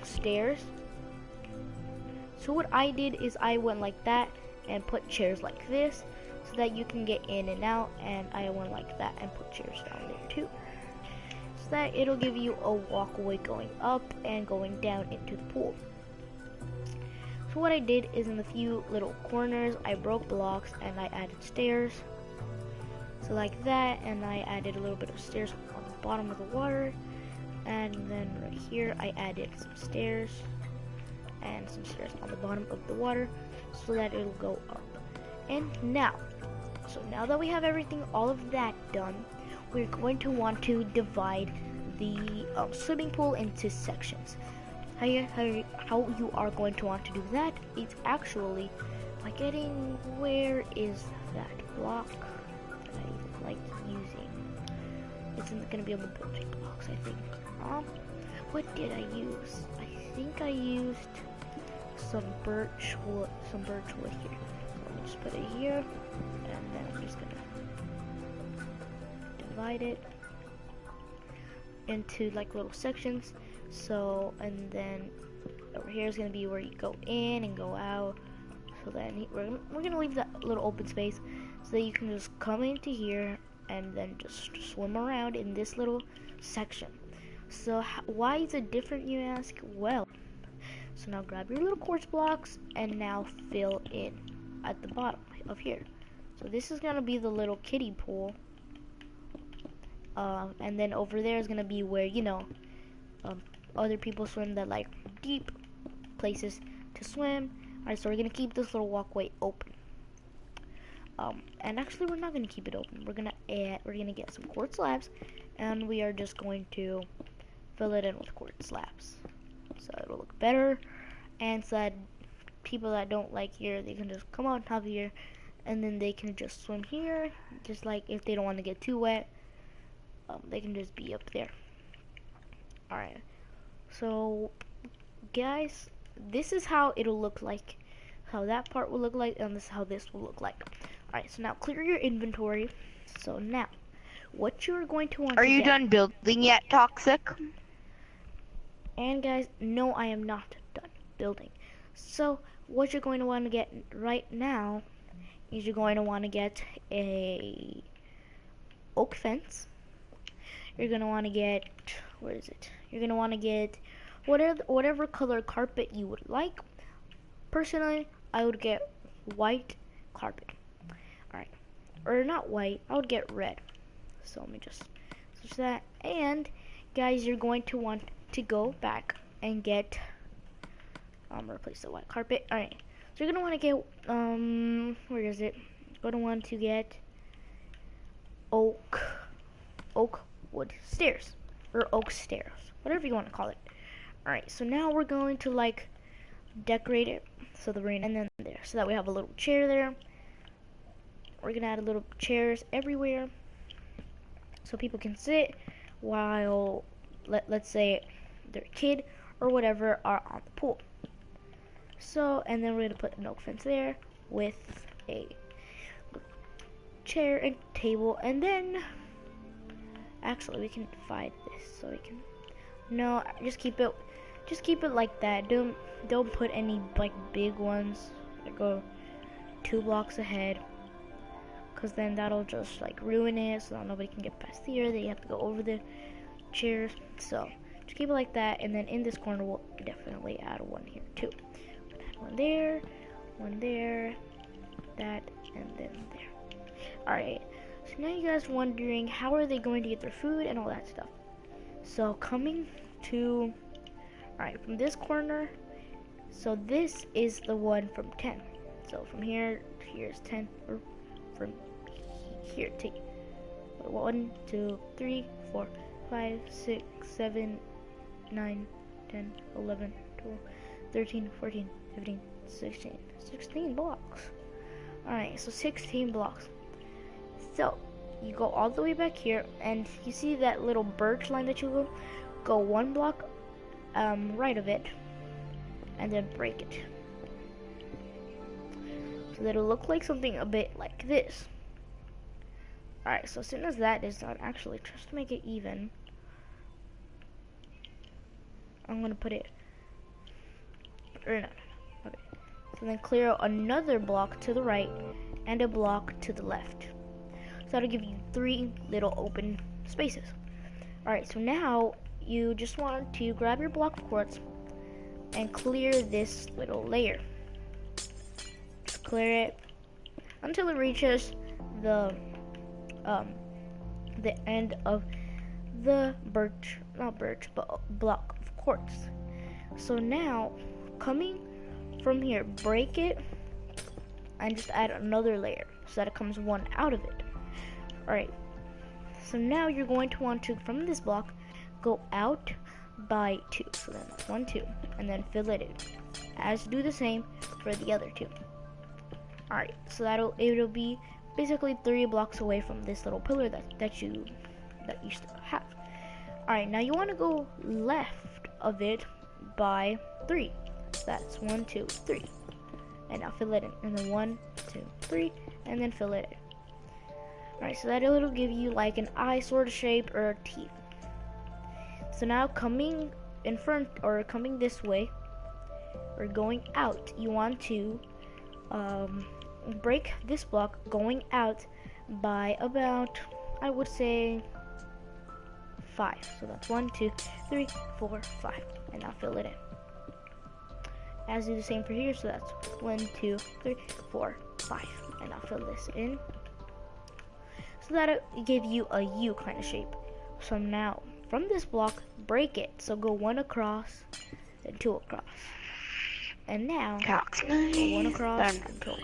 stairs. So what I did is I went like that and put chairs like this, so that you can get in and out, and I went like that and put chairs down there too, so that it'll give you a walkway going up and going down into the pool. So what I did is in the few little corners I broke blocks and I added stairs, so like that, and I added a little bit of stairs on the bottom of the water, and then right here I added some stairs and some stairs on the bottom of the water, so that it'll go up. And now that we have all of that done, we're going to want to divide the swimming pool into sections. How you are going to want to do that is actually by getting, where is that block that I like using? It's going to be on the building blocks, I think. What did I use? I think I used some birch wood here. Let me just put it here, and then I'm just gonna divide it into like little sections. So, and then over here is gonna be where you go in and go out. So then we're gonna leave that little open space so that you can just come into here and then just swim around in this little section. So why is it different, you ask? Well, so now grab your little quartz blocks and now fill in at the bottom of here. So this is gonna be the little kiddie pool, and then over there is gonna be where, you know, other people swim that like deep places to swim. Alright, so we're gonna keep this little walkway open. And actually we're not gonna keep it open. We're gonna get some quartz slabs, and we are just going to fill it in with quartz slabs, so it'll look better, and so that people that don't like here, they can just come on top of here, and then they can just swim here. Just like if they don't want to get too wet, they can just be up there. Alright, so guys, this is how it'll look like, how that part will look like, and this is how this will look like. Alright, so now clear your inventory. So now what you're going to want Are to you get, done building yet, Toxic? and guys, no, I am not done building. So what you're going to want to get right now is you're going to want to get a oak fence. You're gonna want to get, where is it? You're gonna want to get whatever color carpet you would like. Personally, I would get white carpet. Alright. Or not white, I would get red. So let me just switch that. And guys, you're going to want to go back and get replace the white carpet. Alright. So you're gonna want to get where is it? You're gonna want to get oak wood stairs. Or oak stairs. Whatever you want to call it. Alright, so now we're going to like decorate it so the rain and then there. So that we have a little chair there. We're gonna add a little chairs everywhere so people can sit while let's say their kid or whatever are on the pool. So, and then we're gonna put an oak fence there with a chair and table, and then actually we can divide this so we can just keep it like that. Don't put any like big ones that go 2 blocks ahead, because then that'll just like ruin it, so that nobody can get past here. They have to go over the chairs. So just keep it like that, and then in this corner we'll definitely add one here too. One there, that, and then there. Alright, so now you guys wondering how are they going to get their food and all that stuff. So coming to, alright, from this corner, so this is the one from 10. So from here to here is 10, or from here to 1, 2, 3, 4, 5, 6, 7, 9, 10, 11, 12, 13, 14, 15, 16 blocks. Alright, so 16 blocks. So you go all the way back here, and you see that little birch line that you go 1 block right of it, and then break it. So that it'll look like something a bit like this. Alright, so as soon as that is done, actually, just to make it even, I'm gonna put it, or no, okay. So then clear out another block to the right and a block to the left. So that'll give you 3 little open spaces. Alright, so now you just want to grab your block of quartz and clear this little layer. Just clear it until it reaches the end of the block of quartz. So now, coming from here, break it and just add another layer so that it comes one out of it. Alright, so now you're going to want to, from this block, go out by 2. So then that's 1, 2, and then fill it in. As do the same for the other 2. Alright, so it'll be basically 3 blocks away from this little pillar that you still have. Alright, now you want to go left of it by 3. So that's 1, 2, 3. And now fill it in. And then 1, 2, 3, and then fill it in. Alright, so that it'll give you like an eye sort of shape or a T. So now coming in front, or coming this way, or going out, you want to break this block going out by about, I would say, 5. So that's 1, 2, 3, 4, 5. And now fill it in. As do the same for here, so that's 1, 2, 3, 4, 5. And now fill this in. So that'll give you a U kind of shape. So now, from this block, break it. So go 1 across, then 2 across. And now, go 1 across, and 2 across.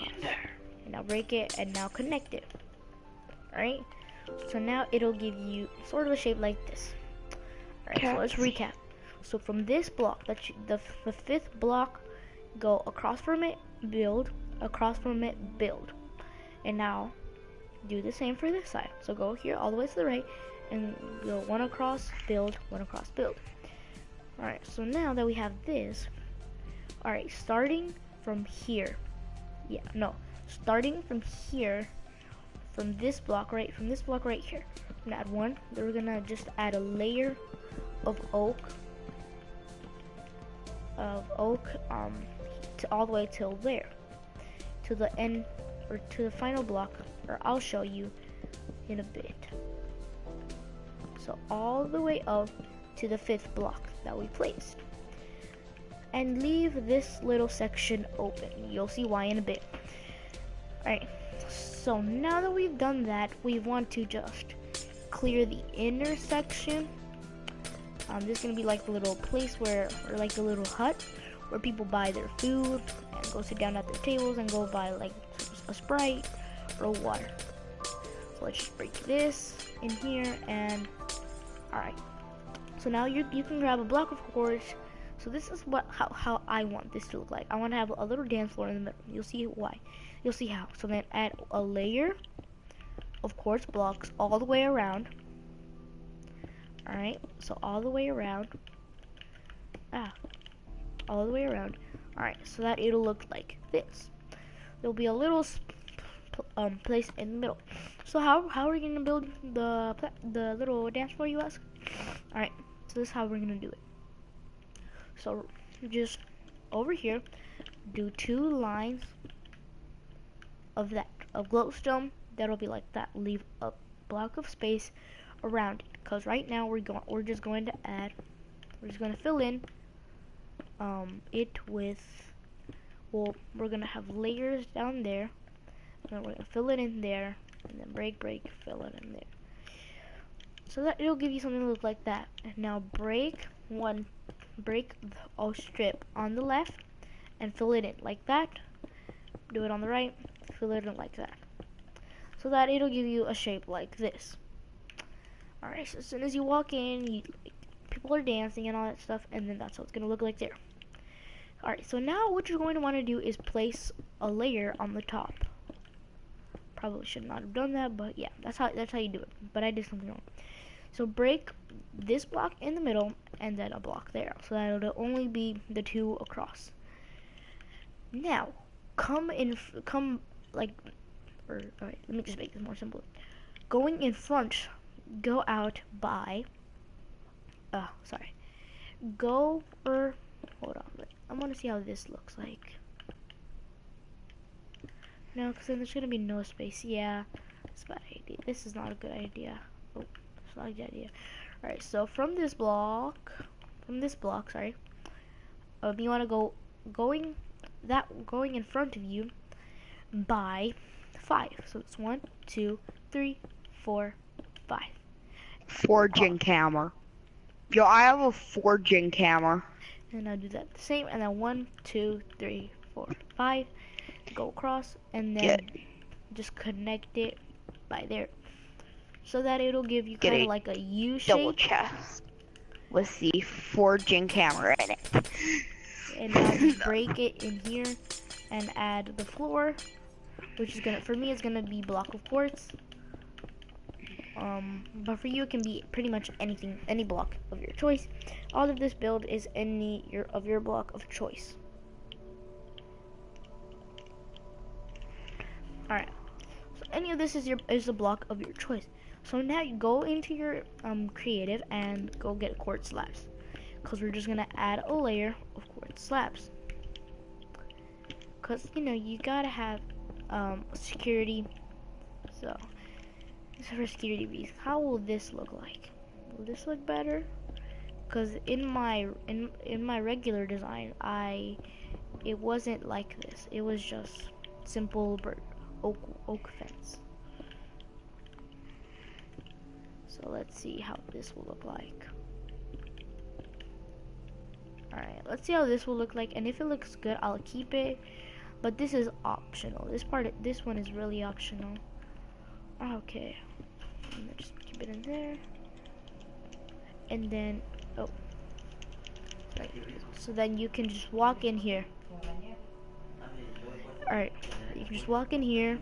And now break it, and now connect it. Alright? So now it'll give you sort of a shape like this. Alright, so let's recap. So from this block, the 5th block, go across from it, build, across from it, build. And now, do the same for this side. So go here all the way to the right, and go 1 across, build, 1 across, build. Alright, so now that we have this, alright, starting from here, starting from here, from this block right here, we're gonna add 1, then we're gonna just add a layer of oak, to all the way till there, to the end, or to the final block, or I'll show you in a bit. So all the way up to the 5th block that we placed. And leave this little section open. You'll see why in a bit. Alright, so now that we've done that, we want to just clear the inner section. This is going to be like the little place where, or like the little hut where people buy their food and go sit down at their tables and go buy like a Sprite or water. So let's just break this in here and alright. So now you can grab a block of quartz. So this is how I want this to look like. I want to have a little dance floor in the middle. You'll see why. You'll see how. So then add a layer of quartz blocks all the way around. Alright, so all the way around. All the way around. Alright, so that it'll look like this. There'll be a little place in the middle. So how are we gonna build the little dance floor, you ask? Alright, so this is how we're gonna do it. So just over here, do 2 lines of glowstone. That'll be like that. Leave a block of space around it, because right now we're just going to fill in it with, well, we're gonna have layers down there, and then we're gonna fill it in there, and then break, fill it in there, so that it'll give you something to look like that. And now break a strip on the left and fill it in like that. Do it on the right, fill it in like that, so that it'll give you a shape like this. Alright, so as soon as you walk in, people are dancing and all that stuff, and then that's how it's going to look like there. Alright, so now what you're going to want to do is place a layer on the top. Probably should not have done that, but yeah, that's how you do it. But I did something wrong. So break this block in the middle, and then a block there, so that it'll only be the 2 across. Now, alright, let me just make this more simple. Going in front, go out by, hold on, I want to see how this looks like. No, because then there's going to be no space. Yeah, it's a bad idea. This is not a good idea. Oh, it's not a good idea. Alright, so from this block, sorry, you want to going in front of you by 5. So it's 1, 2, 3, 4, 5. Forging camera. Yo, I have a forging camera. And I'll do that the same, and then 1, 2, 3, 4, 5. Go across, and then just connect it by there, so that it'll give you kind of like a U shape. Double chest with the forging camera in it. And now just break it in here and add the floor, which is for me, it's gonna be block of quartz. But for you, it can be pretty much anything, any block of your choice. All of this build is your block of choice. Alright, so any of this is a block of your choice. So now you go into your creative and go get quartz slabs, because we're just gonna add a layer of quartz slabs, because you gotta have security. So for security reasons, how will this look like? Will this look better? Because in my regular design, it wasn't like this. It was just simple oak fence. So let's see how this will look like. Alright, let's see how this will look like, and if it looks good, I'll keep it. But this is optional. This one is really optional. Okay, and then just keep it in there, and then right. So then you can just walk in here. Alright, you can just walk in here.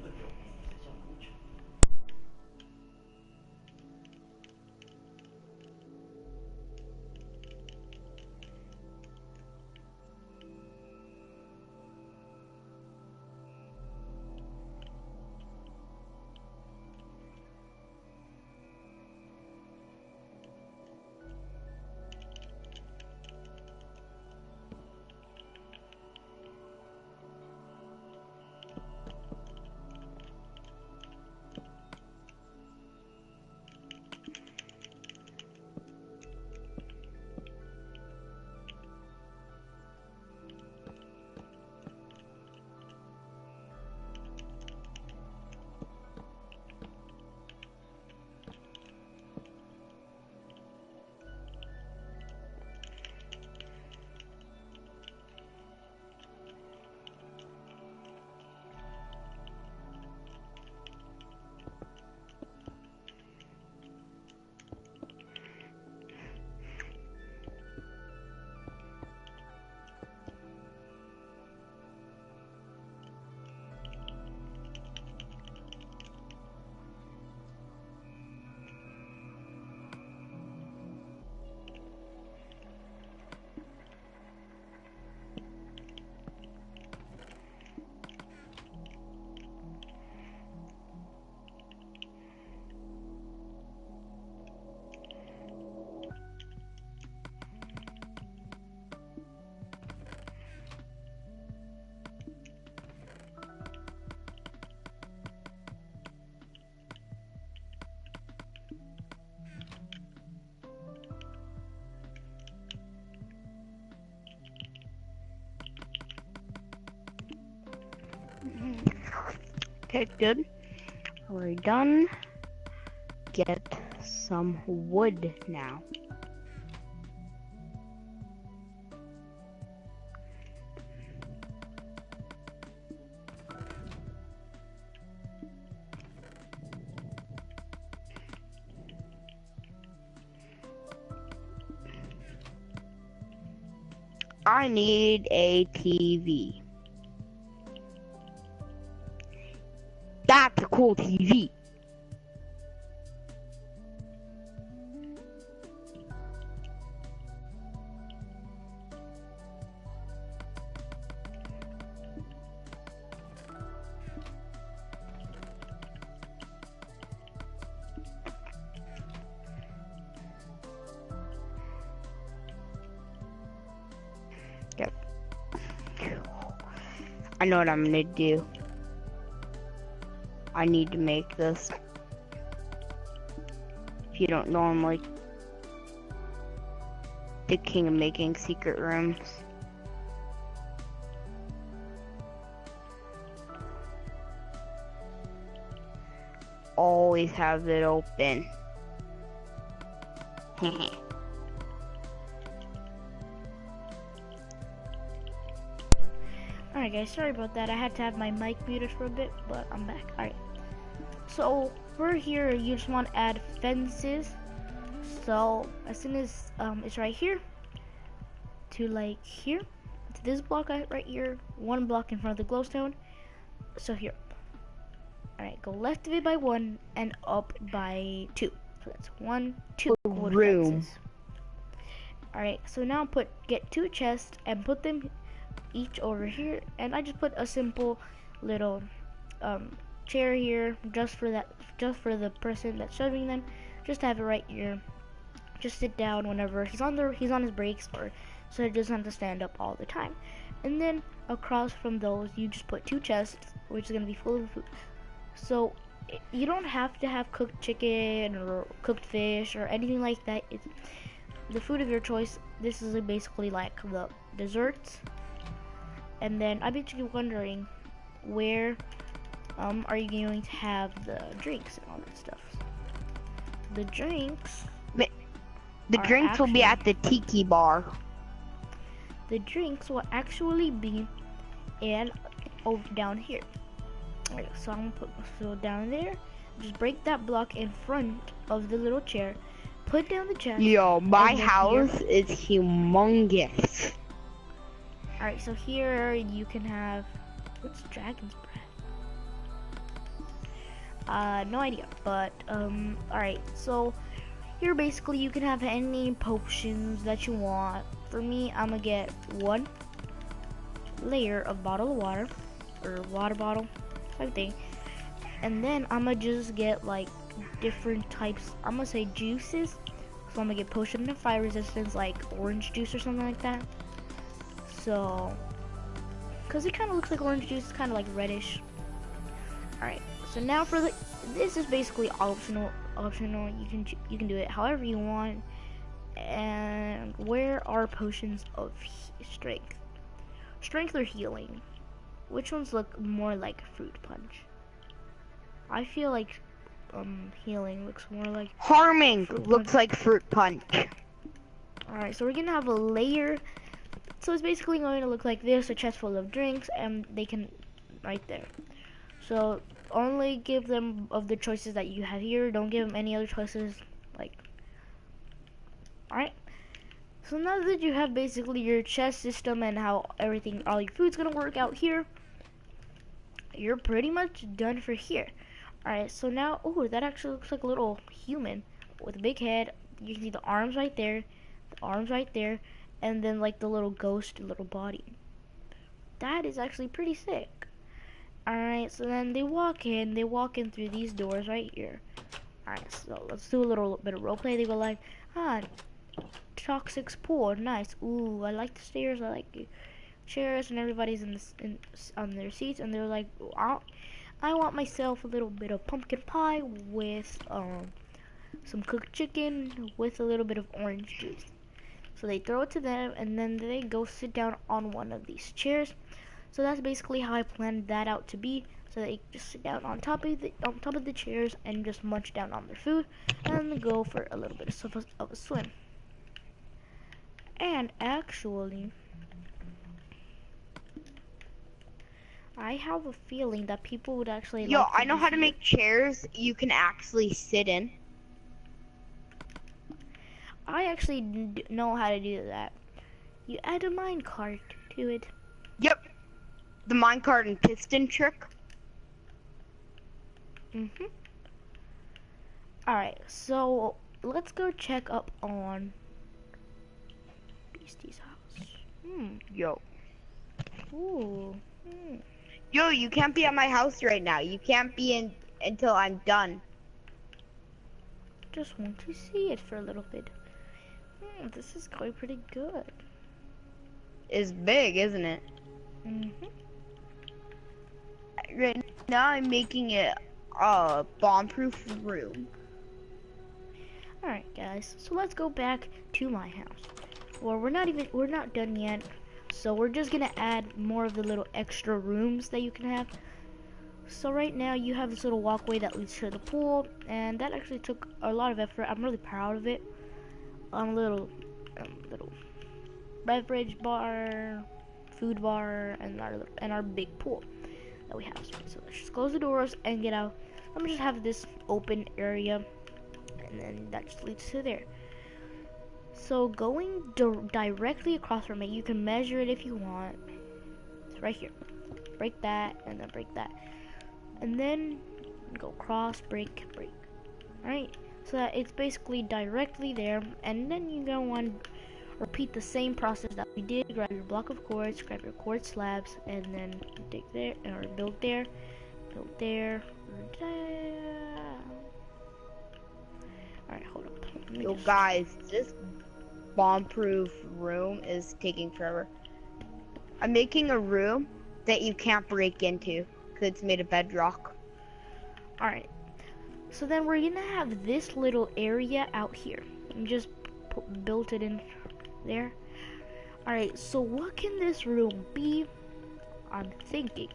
Okay, good. We're done. Get some wood now. I need a TV. That's a cool TV. Yep. I know what I'm gonna do. I need to make this. If you don't know, I'm like the king of making secret rooms. Always have it open. Alright guys, sorry about that. I had to have my mic muted for a bit, but I'm back. Alright. So for here, you just want to add fences. So as soon as it's right here to like here, to this block right here, one block in front of the glowstone. So here. Alright, go left of it by 1 and up by 2. So that's 1, 2 wood fences. Alright, so now get 2 chests and put them each over here, and I just put a simple little chair here just for the person that's serving them, just to have it right here. Just sit down whenever he's on his breaks, or so he doesn't have to stand up all the time. And then across from those, you just put 2 chests, which is gonna be full of food. So you don't have to have cooked chicken or cooked fish or anything like that. It's the food of your choice. This is basically like the desserts. And then I'm actually wondering, where are you going to have the drinks and all that stuff? The drinks will be at the tiki bar. The drinks will actually be over down here. Alright, so I'm gonna put down there. Just break that block in front of the little chair. Put down the chest. Yo, my house is humongous. Alright, so here you can have, what's dragon's breath? No idea, but alright, so here basically you can have any potions that you want. For me, I'm gonna get 1 layer of bottle of water, or water bottle type thing, and then I'm gonna just get like different types, I'm gonna say juices. So I'm gonna get potion of fire resistance, like orange juice or something like that. So, cause it kind of looks like orange juice, it's kind of like reddish. Alright, so now for this is basically optional. You can do it however you want. And where are potions of strength? Strength or healing? Which ones look more like fruit punch? I feel like healing looks more like harming looks like fruit punch. Alright, so we're gonna have a layer. So it's basically going to look like this, a chest full of drinks, and they can, right there. So only give them of the choices that you have here. Don't give them any other choices, like, alright. So now that you have basically your chest system and how all your food's gonna work out here, you're pretty much done for here. Alright, so now, oh, that actually looks like a little human with a big head. You can see the arms right there, and then like the little ghost little body. That is actually pretty sick. Alright, so then they walk in through these doors right here. Alright, so let's do a little bit of roleplay. They go like, toxic spore, nice. Ooh, I like the stairs, I like the chairs, and everybody's on their seats, and they're like, I want myself a little bit of pumpkin pie with some cooked chicken with a little bit of orange juice. So they throw it to them, and then they go sit down on one of these chairs. So that's basically how I planned that out to be. so they just sit down on top of the chairs and just munch down on their food and go for a little bit of a swim. And actually, I have a feeling that people would actually Yo, like to I know be how to here. make chairs you can actually sit in. I actually know how to do that. You add a minecart to it. Yep. The minecart and piston trick. Alright, so let's go check up on Beastie's house. Yo. Ooh. Yo, you can't be at my house right now. You can't be in until I'm done. Just want to see it for a little bit. This is going pretty good. It's big, isn't it? Right now I'm making it a bomb-proof room. Alright guys, so let's go back to my house. Well, we're not done yet. So we're just gonna add more of the little extra rooms that you can have. So right now you have this little walkway that leads to the pool, and that actually took a lot of effort. I'm really proud of it. Little beverage bar, food bar, and our big pool that we have. So let's just close the doors and get out. I'm gonna just have this open area, and then that just leads to there. So going directly across from it, you can measure it if you want. It's right here. Break that, and then break that. And then go cross, break. Alright? So that it's basically directly there. And then you're going to want to repeat the same process that we did. Grab your block of quartz, grab your quartz slabs, and then dig there, or build there. Alright, hold up. Yo, guys, this bomb-proof room is taking forever. I'm making a room that you can't break into because it's made of bedrock. Alright, so then we're gonna have this little area out here. And just built it in there. Alright, so what can this room be? I'm thinking.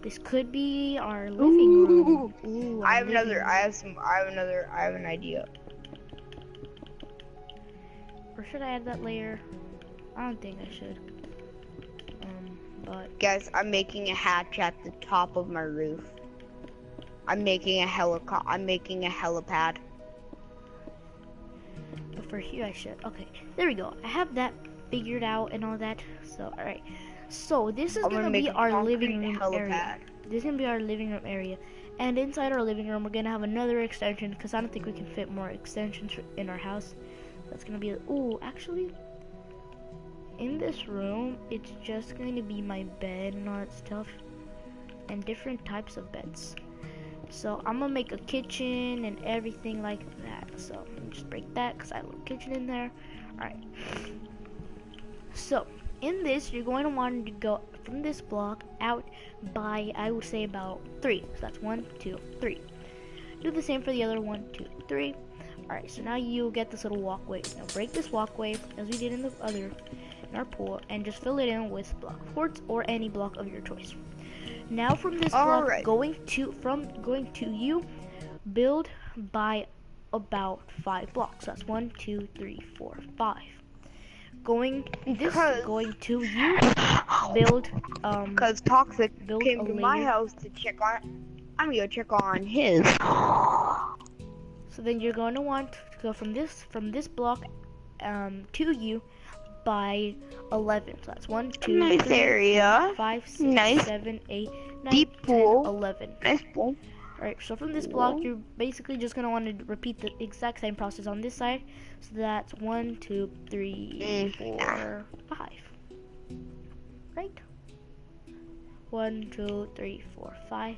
This could be our living room. Ooh, I have an idea. Or should I add that layer? I don't think I should. But Guys, I'm making a hatch at the top of my roof. I'm making a helipad. But for here I should. Okay, there we go. I have that figured out and all that. So, alright. So, this is gonna be our living room area. This is gonna be our living room area. And inside our living room, we're gonna have another extension because I don't think we can fit more extensions in our house. That's gonna be, ooh, actually, in this room, it's just going to be my bed and all that stuff. And different types of beds. So, I'm gonna make a kitchen and everything like that. So, let me just break that because I have a little kitchen in there. Alright. So, in this, you're going to want to go from this block out by, I would say, about 3. So that's 1, 2, 3. Do the same for the other 1, 2, 3. Alright, so now you'll get this little walkway. Now break this walkway, as we did in our pool, and just fill it in with block of quartz or any block of your choice. Now from this block, going to you, build by about 5 blocks. So that's 1, 2, 3, 4, 5. Going to you, build because Toxic came to my house to check on. I'm gonna check on his. So then you're going to want to go from this block to you by 11. So that's 1, 2, nice 3, area. 5, 6, nice. 7, 8, 9, Deep 10, pool. 11. Nice pool. Alright, so from this block, you're basically just going to want to repeat the exact same process on this side. So that's 1, 2, 3, 4, 5. Right? 1, 2, 3, 4, 5.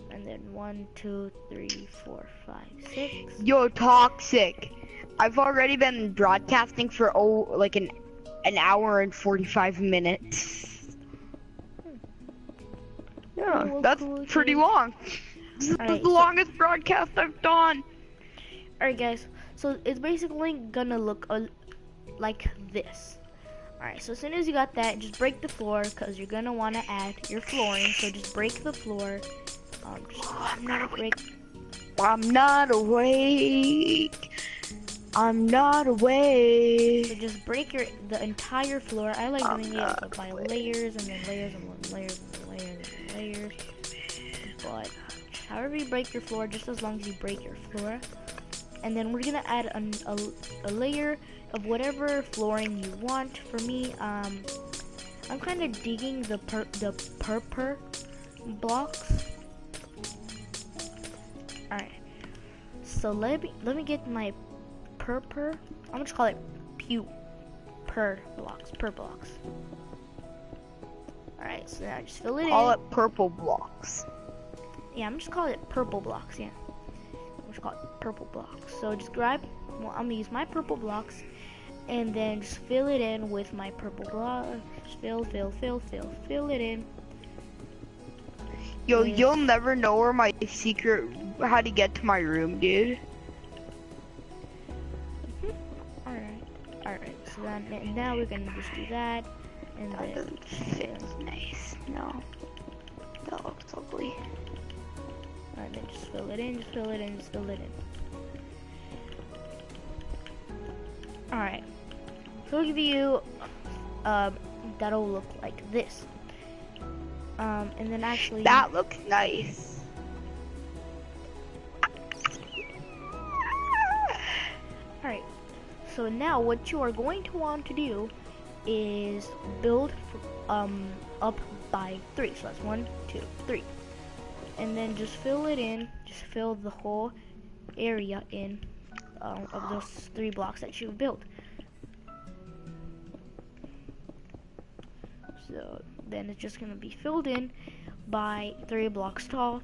And then 1, 2, 3, 4, 5, 6. Yo, Toxic. I've already been broadcasting for like an hour and 45 minutes. Yeah, Oh, that's cool, pretty long. This is the longest broadcast I've done. Alright guys, so it's basically gonna look like this. Alright, so as soon as you got that, just break the floor because you're gonna want to add your flooring. So just break the floor. I'm not awake. I'm not awake. I'm not awake. So just break the entire floor. I like I'm doing not it by awake. layers and then layers and then layers and then layers and then layers. But however you break your floor, just as long as you break your floor. And then we're gonna add a layer of whatever flooring you want. For me, I'm kind of digging the purple blocks. All right. So let me get my purple. I'm gonna just call it per blocks. All right. So now just fill it Call in. it purple blocks. Yeah, I'm just calling it purple blocks. Yeah. Let's call it purple blocks. So just grab, well, I'm gonna use my purple blocks and then just fill it in with my purple blocks. Just fill it in. Yo, you'll never know where my secret, how to get to my room, dude. Alright, so then now we're gonna just do that. And That then, doesn't fit nice. No. That looks ugly. and then just fill it in, Alright, so I'll give you, that'll look like this. And then actually... That looks nice. Alright, so now what you are going to want to do is build up by 3. So that's 1, 2, 3. And then just fill it in, just fill the whole area in of those 3 blocks that you've built. So then it's just going to be filled in by 3 blocks tall.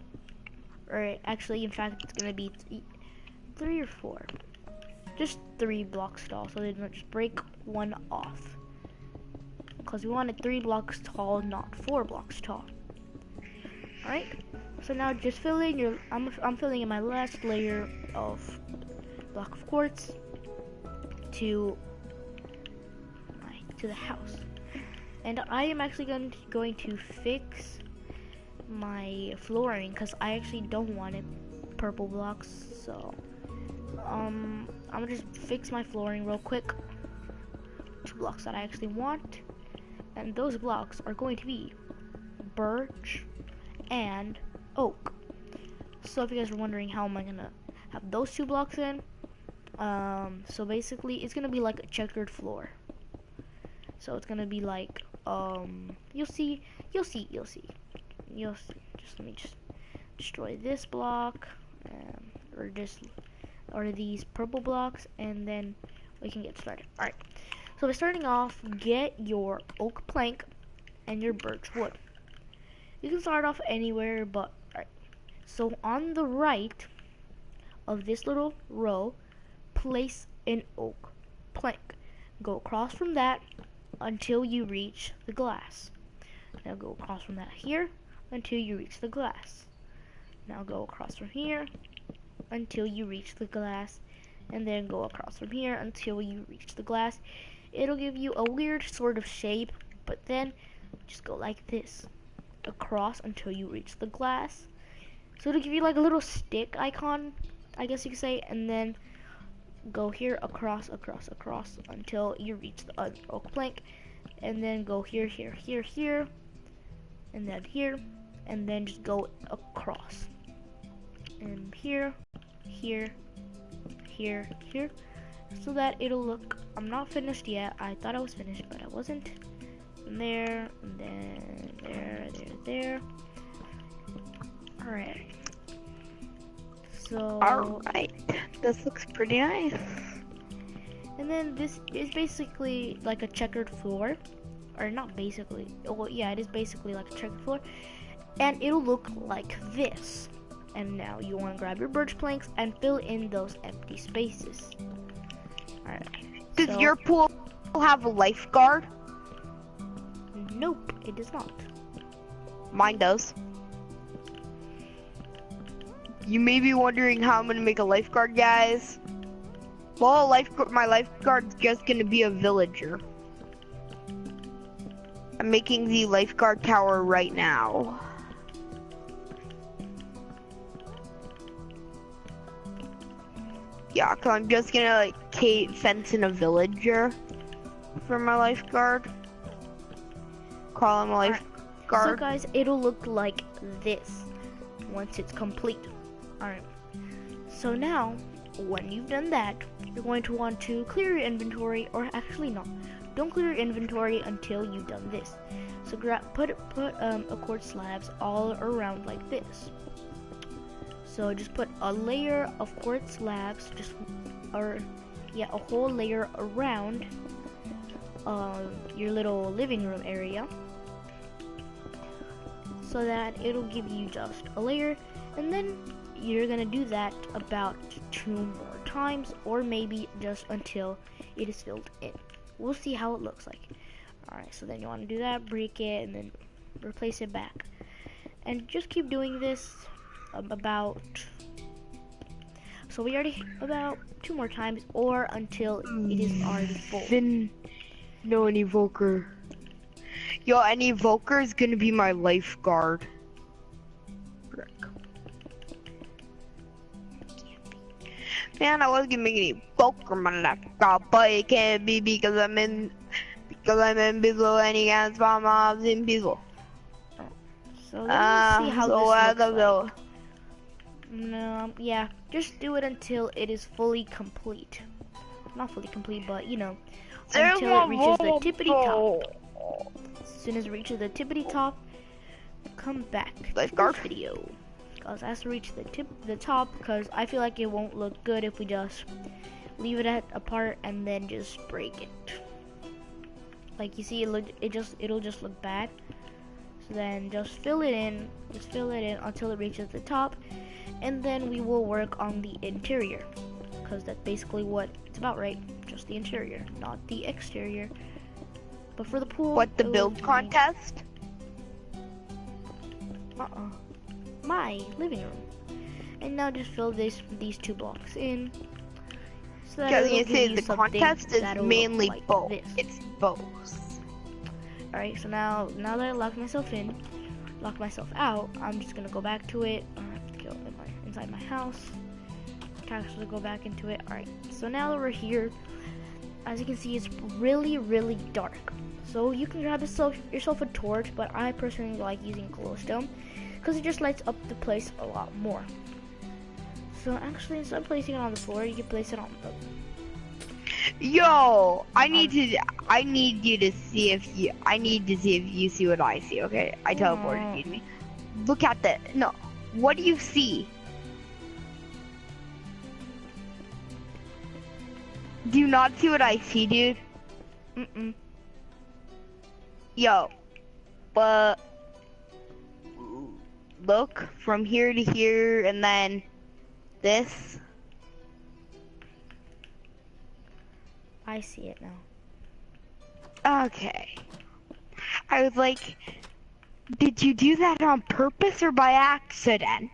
Or actually, in fact, it's going to be 3 or 4. Just 3 blocks tall, so they don't just break one off. Because we wanted 3 blocks tall, not 4 blocks tall. Alright, so now just fill in your, I'm filling in my last layer of block of quartz to the house. And I am actually going to fix my flooring because I actually don't want it purple blocks. So I'm gonna just fix my flooring real quick. 2 blocks that I actually want, and those blocks are going to be birch and oak. So if you guys are wondering how am I gonna have those 2 blocks in, so basically it's gonna be like a checkered floor. So it's gonna be like you'll see. Just let me just destroy this block, or these purple blocks, and then we can get started. All right. So by starting off, get your oak plank and your birch wood. You can start off anywhere, but alright. So on the right of this little row, place an oak plank. Go across from that until you reach the glass. Now go across from that here until you reach the glass. Now go across from here until you reach the glass, and then go across from here until you reach the glass. It'll give you a weird sort of shape, but then just go like this across until you reach the glass. So it'll give you like a little stick icon, I guess you could say, and then go here across until you reach the oak plank, and then go here, and then here, and then just go across, and here, so that it'll look, I'm not finished yet. I thought I was finished, but I wasn't. And there, and then there. Alright. So. Alright. This looks pretty nice. And then this is basically like a checkered floor. Or not basically. Well, yeah, it is basically like a checkered floor. And it'll look like this. And now you want to grab your birch planks and fill in those empty spaces. Alright. Does your pool have a lifeguard? Nope, it does not. Mine does. You may be wondering how I'm gonna make a lifeguard, guys. Well, my lifeguard's just gonna be a villager. I'm making the lifeguard tower right now. Yeah, cause I'm just gonna like fence in a villager for my lifeguard. Call him a So lifeguard. guys, it'll look like this once it's complete. Alright. So now, when you've done that, you're going to want to clear your inventory, or actually no, don't clear your inventory until you've done this. So put a quartz slabs all around like this. So just put a layer of quartz slabs, a whole layer around your little living room area, so that it'll give you just a layer, and then you're gonna do that about 2 more times, or maybe just until it is filled in. We'll see how it looks like. Alright, so then you want to do that, break it, and then replace it back. And just keep doing this about 2 more times, or until it is already full. No, an evoker. Yo, an evoker is gonna be my lifeguard. Frick. Man, I was gonna make an evoker my lifeguard, but it can't be because I'm invisible and he can't spawn mobs invisible. So let's see how this looks like. Like. No, yeah, just do it until it is fully complete. Not fully complete, but you know, until it reaches the tippity top. As soon as it reaches the tippity top, come back to this video, because it has to reach the top, because I feel like it won't look good if we just leave it apart and then just break it. Like you see, it'll just look bad. So then just fill it in until it reaches the top, and then we will work on the interior, because that's basically what it's about, right? Just the interior, not the exterior. But for the pool, What, the build contest? My living room. And now just fill these 2 blocks in. So that Because it'll you give see, you the something contest is that'll mainly look like both. this. It's both. Alright, so now that I locked myself out, I'm just gonna go back to it. I have to go inside my house. Actually go back into it. Alright, so now that we're here, as you can see, it's really, really dark. So you can grab yourself a torch, but I personally like using glowstone, because it just lights up the place a lot more. So actually, instead of placing it on the floor, you can place it on the... Yo, I need you to see if you see what I see, okay? I teleported you to me. Look at what do you see? Do you not see what I see, dude? Mm-mm. Yo, but look from here to here, and then this. I see it now. Okay. I was like, did you do that on purpose or by accident?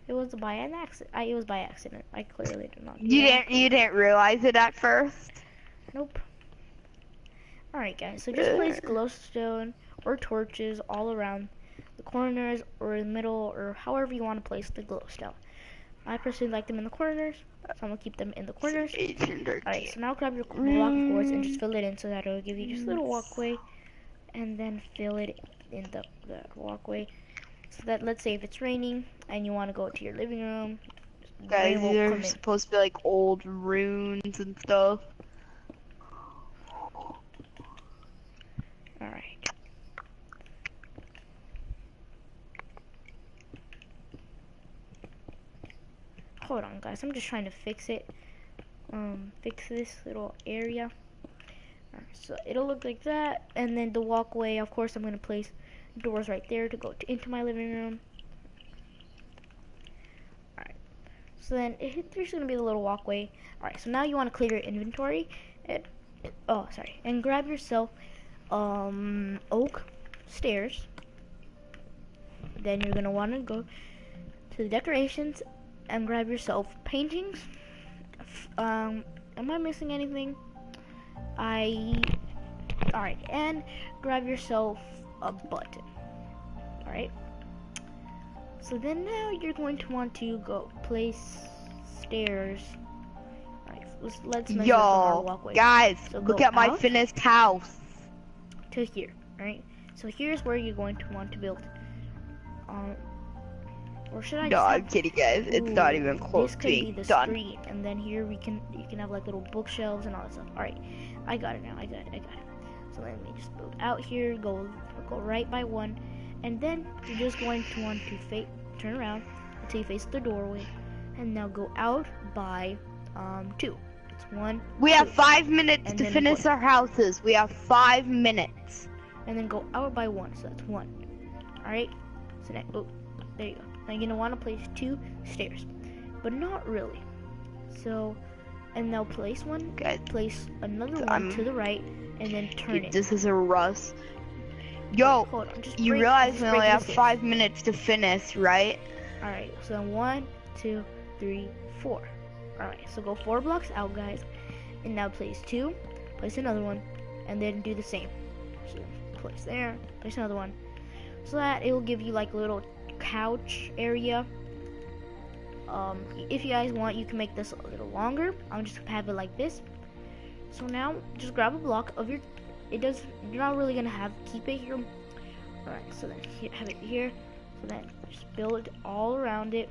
It was by an accident. It was by accident. I clearly did not. You didn't realize it at first? Nope. Alright guys, so just place glowstone or torches all around the corners or the middle, or however you want to place the glowstone. I personally like them in the corners, so I'm gonna keep them in the corners. Alright, so now grab your block of quartz and just fill it in, so that it'll give you just a little walkway, and then fill it in the walkway. So that, let's say if it's raining and you want to go to your living room, guys, these are supposed to be like old runes and stuff. Alright. Hold on guys, I'm just trying to fix it. Fix this little area. So it'll look like that, and then the walkway, of course I'm going to place doors right there to go into my living room. Alright, so then there's going to be a little walkway. Alright, so now you want to clear your inventory, and grab yourself oak stairs. Then you're going to want to go to the decorations and grab yourself paintings. Am I missing anything? Alright, and grab yourself a button. Alright. So then now you're going to want to go place stairs. Alright, let's measure from our walkway. Guys, So look go at my out finished house. to here. Alright. So here's where you're going to want to build. Or should I No, just I'm have, kidding, guys. It's not even close this to could be being the done. street, and then here you can have like little bookshelves and all that stuff. All right, I got it now. I got it. So let me just build out here. Go right by one, and then you're just going to want to turn around until you face the doorway, and now go out by 2. It's 1. We 2, have 5 minutes and to then finish 1. our houses. We have 5 minutes. And then go out by 1. So that's 1. All right. So now, oh, there you go. Now you're gonna want to place 2 stairs, but not really. So, and now place one. Guys, Place another one to the right, and then turn it. This is a rush. Yo, Hold on, you realize we only have 5 minutes to finish, right? All right. So 1, 2, 3, 4. All right. So go 4 blocks out, guys, and now place 2. Place another one, and then do the same. So place there. Place another one, so that it will give you like a little couch area. If you guys want, you can make this a little longer. I'm just gonna have it like this. So now just grab a block of your, you're not really gonna keep it here. All right, so then have it here. So then just build all around it.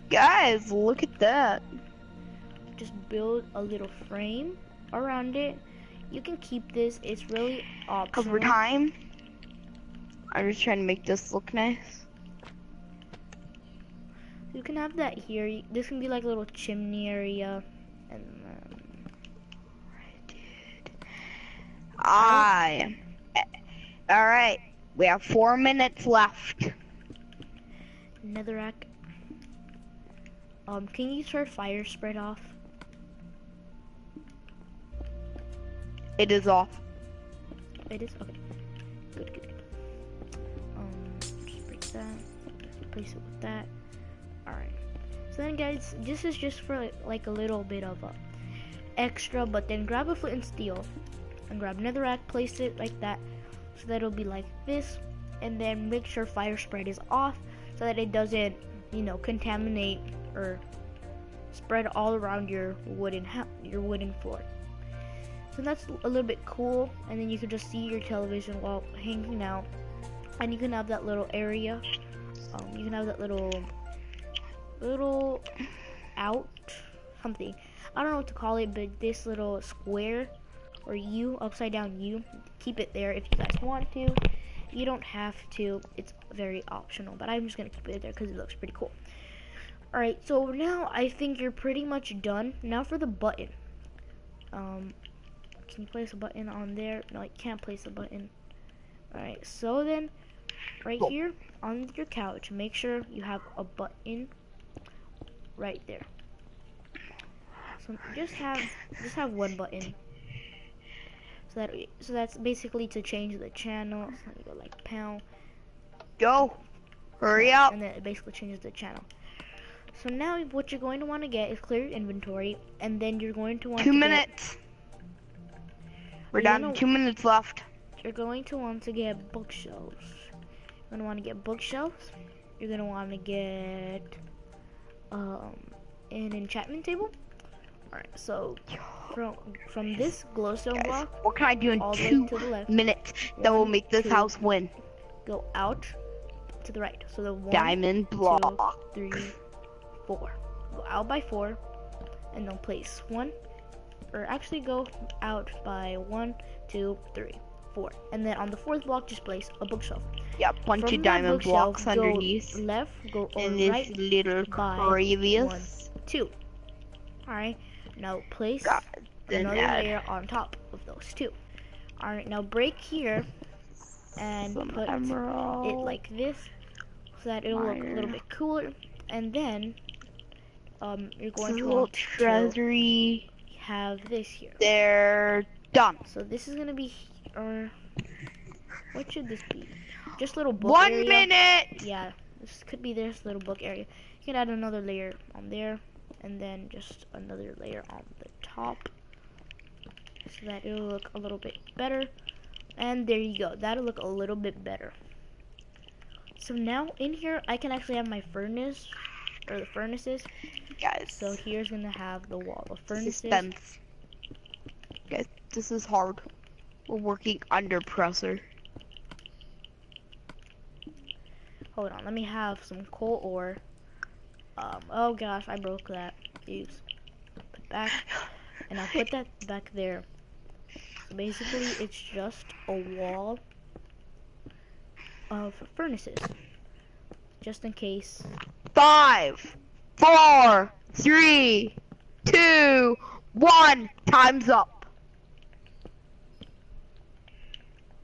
Guys, look at that. Just build a little frame around it. You can keep this, it's really optional. Over time, I'm just trying to make this look nice. You can have that here. This can be like a little chimney area, and all right. We have 4 minutes left. netherrack. Can you turn fire spread off? It is off. It is okay. Good. Just break that. Place it with that. Alright, so then guys, this is just for like a little bit of extra, but then grab a flint and steel and grab netherrack, place it like that, so that it'll be like this, and then make sure fire spread is off so that it doesn't, contaminate or spread all around your wooden floor. So that's a little bit cool, and then you can just see your television while hanging out, and you can have that little area. You can have that little out something, I don't know what to call it, but this little square or U, upside down U, keep it there if you guys want to. You don't have to, it's very optional, but I'm just gonna keep it there because it looks pretty cool. Alright, so now I think you're pretty much done. Now for the button. Can you place a button on there? No, I can't place a button. Alright, so then right here on your couch, make sure you have a button right there. So just have one button. So that's basically to change the channel. So you go like pound. Go. Hurry up. And then it basically changes the channel. So now what you're going to want to get is clear your inventory, and then you're going to want 2 minutes. We're down to 2 minutes left. You're going to want to get bookshelves. You're going to want to get bookshelves. You're going to want to get an enchantment table. Alright, so from this glowstone block, what can I do in all the way 2 to the left, minutes that will make this house win? Go out to the right. So the 1, diamond block. 2, 3, 4. Go out by 4, and then place 1, or actually go out by 1, 2, 3, 4, and then on the 4th block just place a bookshelf. Yeah, bunch of diamond blocks underneath. Go left, go in right this little crevice. 1, 2. Alright, now place another layer on top of those 2. Alright, now break here and put it like this so that it'll look a little bit cooler, and then you're going to want treasury. Have this here. They're done. So this is gonna be, or what should this be? Just a little book 1 area. minute. Yeah, this could be this little book area. You can add another layer on there, and then just another layer on the top. so that it'll look a little bit better. And there you go. That'll look a little bit better. So now in here, I can actually have my furnace, or the furnaces. Guys. So here's gonna have the wall of furnaces. Suspense. Guys, this is hard. We're working under pressure. Hold on, let me have some coal ore. Oh gosh, I broke that. Oops. Put back, and I'll put that back there. So basically, it's just a wall of furnaces, just in case. 5, 4, 3, 2, 1. Time's up.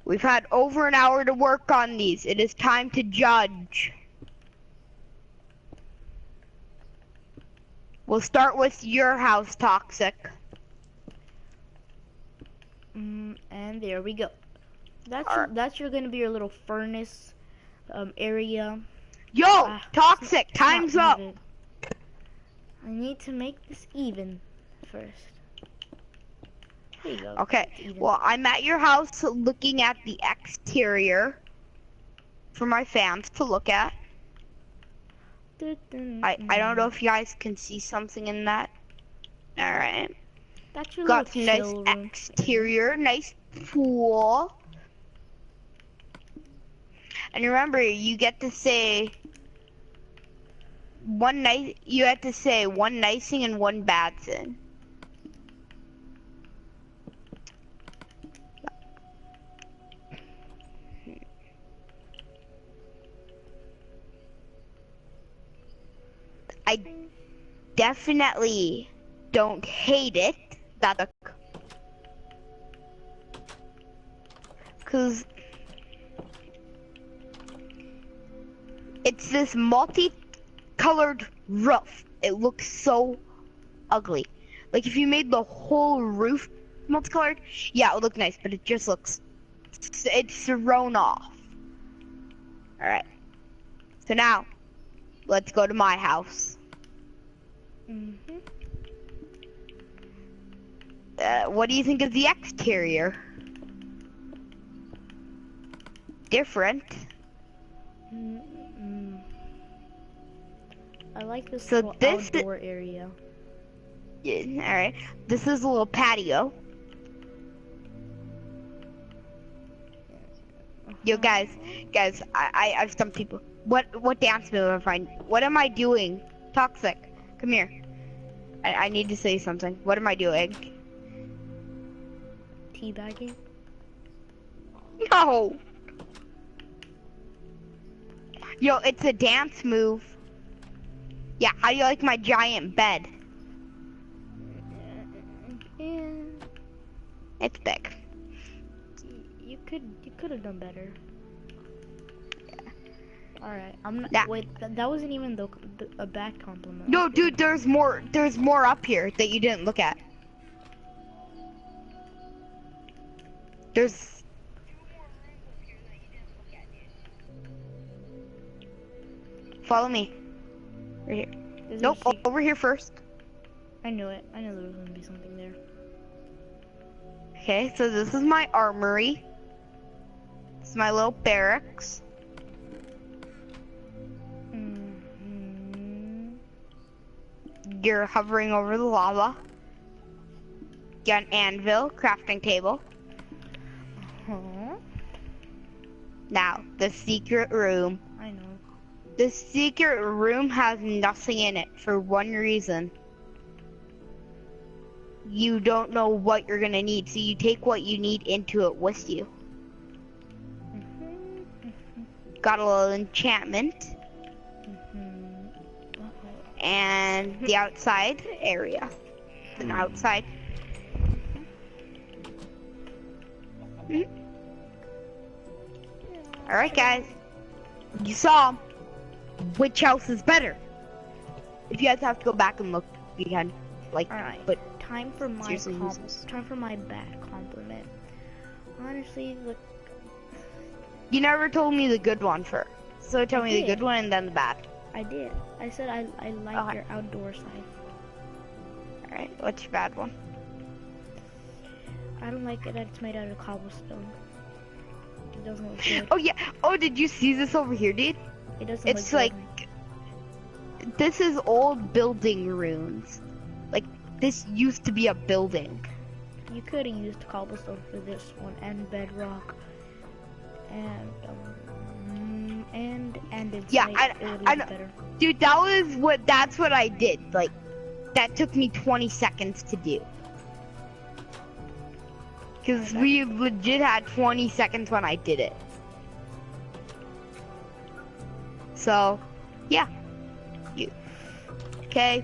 We've had over an hour to work on these. It is time to judge. We'll start with your house, Toxic. And there we go. That's gonna be your little furnace area. Yo, Toxic, time's up. Even. I need to make this even first. There you go. Okay, well, I'm at your house looking at the exterior for my fans to look at. I don't know if you guys can see something in that. Alright. That's your Got some little nice chill room. exterior, nice pool. And remember, you get to say one nice thing and one bad thing. I definitely don't hate it. That's because it's this multi-colored roof. It looks so ugly. Like if you made the whole roof multicolored, yeah, it would look nice, but it just looks, it's thrown off. Alright. So now, let's go to my house. What do you think of the exterior? Different. I like this So little this outdoor area. Yeah, alright. This is a little patio. Yo, guys, I have some people. What dance move am I find? What am I doing? Toxic, come here. I need to say something. What am I doing? Teabagging? No. Yo, it's a dance move. Yeah, how do you like my giant bed? Yeah. It's big. You could have done better. All right, I'm not. Yeah. Wait, that wasn't even a bad compliment. No, dude, there's more up here that you didn't look at. There's Follow me. Right here. There's Nope, a sheep. over here first. I knew it. I knew there was gonna be something there. Okay, so this is my armory. This is my little barracks. You're hovering over the lava. Got an anvil, crafting table. Now, the secret room. I know. The secret room has nothing in it for one reason. You don't know what you're gonna need, so you take what you need into it with you. Got a little enchantment. And the outside area. An outside. Alright, guys. You saw which house is better. If you guys have to go back and look, you can. Like, Alright, but time for my seriously, use this. time for my bad compliment. Honestly, look, You never told me the good one first. So tell me the did. good one and then the bad. I did. I said I like Okay. your outdoor side. Alright, what's your bad one? I don't like it that it's made out of cobblestone. It doesn't look good. Oh yeah. Oh, did you see this over here, dude? It doesn't It's look like, good. this is old building ruins. Like, this used to be a building. You could have used cobblestone for this one and bedrock. And it's Yeah, like, it would I look know. better. Dude, that's what I did. Like, that took me 20 seconds to do. Because we legit had 20 seconds when I did it. So, yeah. Okay,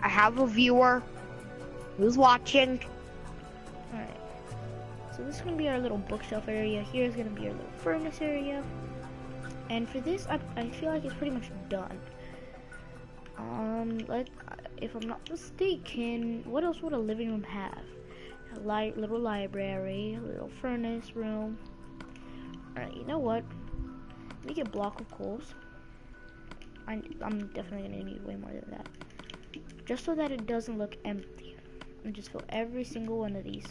I have a viewer who's watching. Alright. So this is gonna be our little bookshelf area. Here's gonna be our little furnace area. And for this, I feel like it's pretty much done. If I'm not mistaken, what else would a living room have? A little library, a little furnace room. Alright, you know what? Let me get a block of coals. I'm definitely gonna need way more than that. Just so that it doesn't look empty. And just fill every single one of these.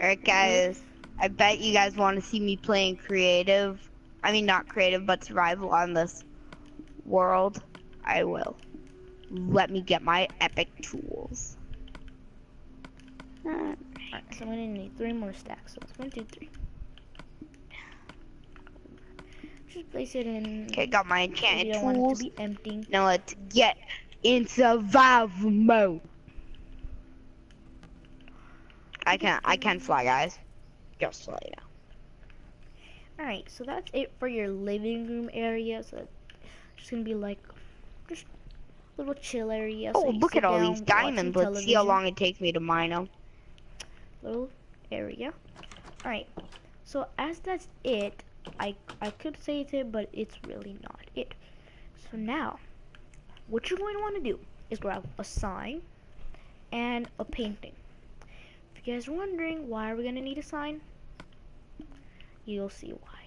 Alright guys, I bet you guys want to see me playing creative. I mean not creative, but survival on this world. I will. Let me get my epic tools. Alright, so I'm gonna need 3 more stacks. So it's 1, 2, 3. Just place it in. Okay, got my You enchanted don't want it tools. to be empty. Now let's get in survival mode. I can't fly, guys. Just so you know. Alright, so that's it for your living room area. So it's just gonna be like just a little chill area. Oh, so you look sit at all down, these watch some diamonds. Let's see how television. long it takes me to mine them. Little area. Alright, so as that's it, I could say it's it, but it's really not it. So now, what you're going to want to do is grab a sign and a painting. If you guys are wondering why are we going to need a sign, you'll see why.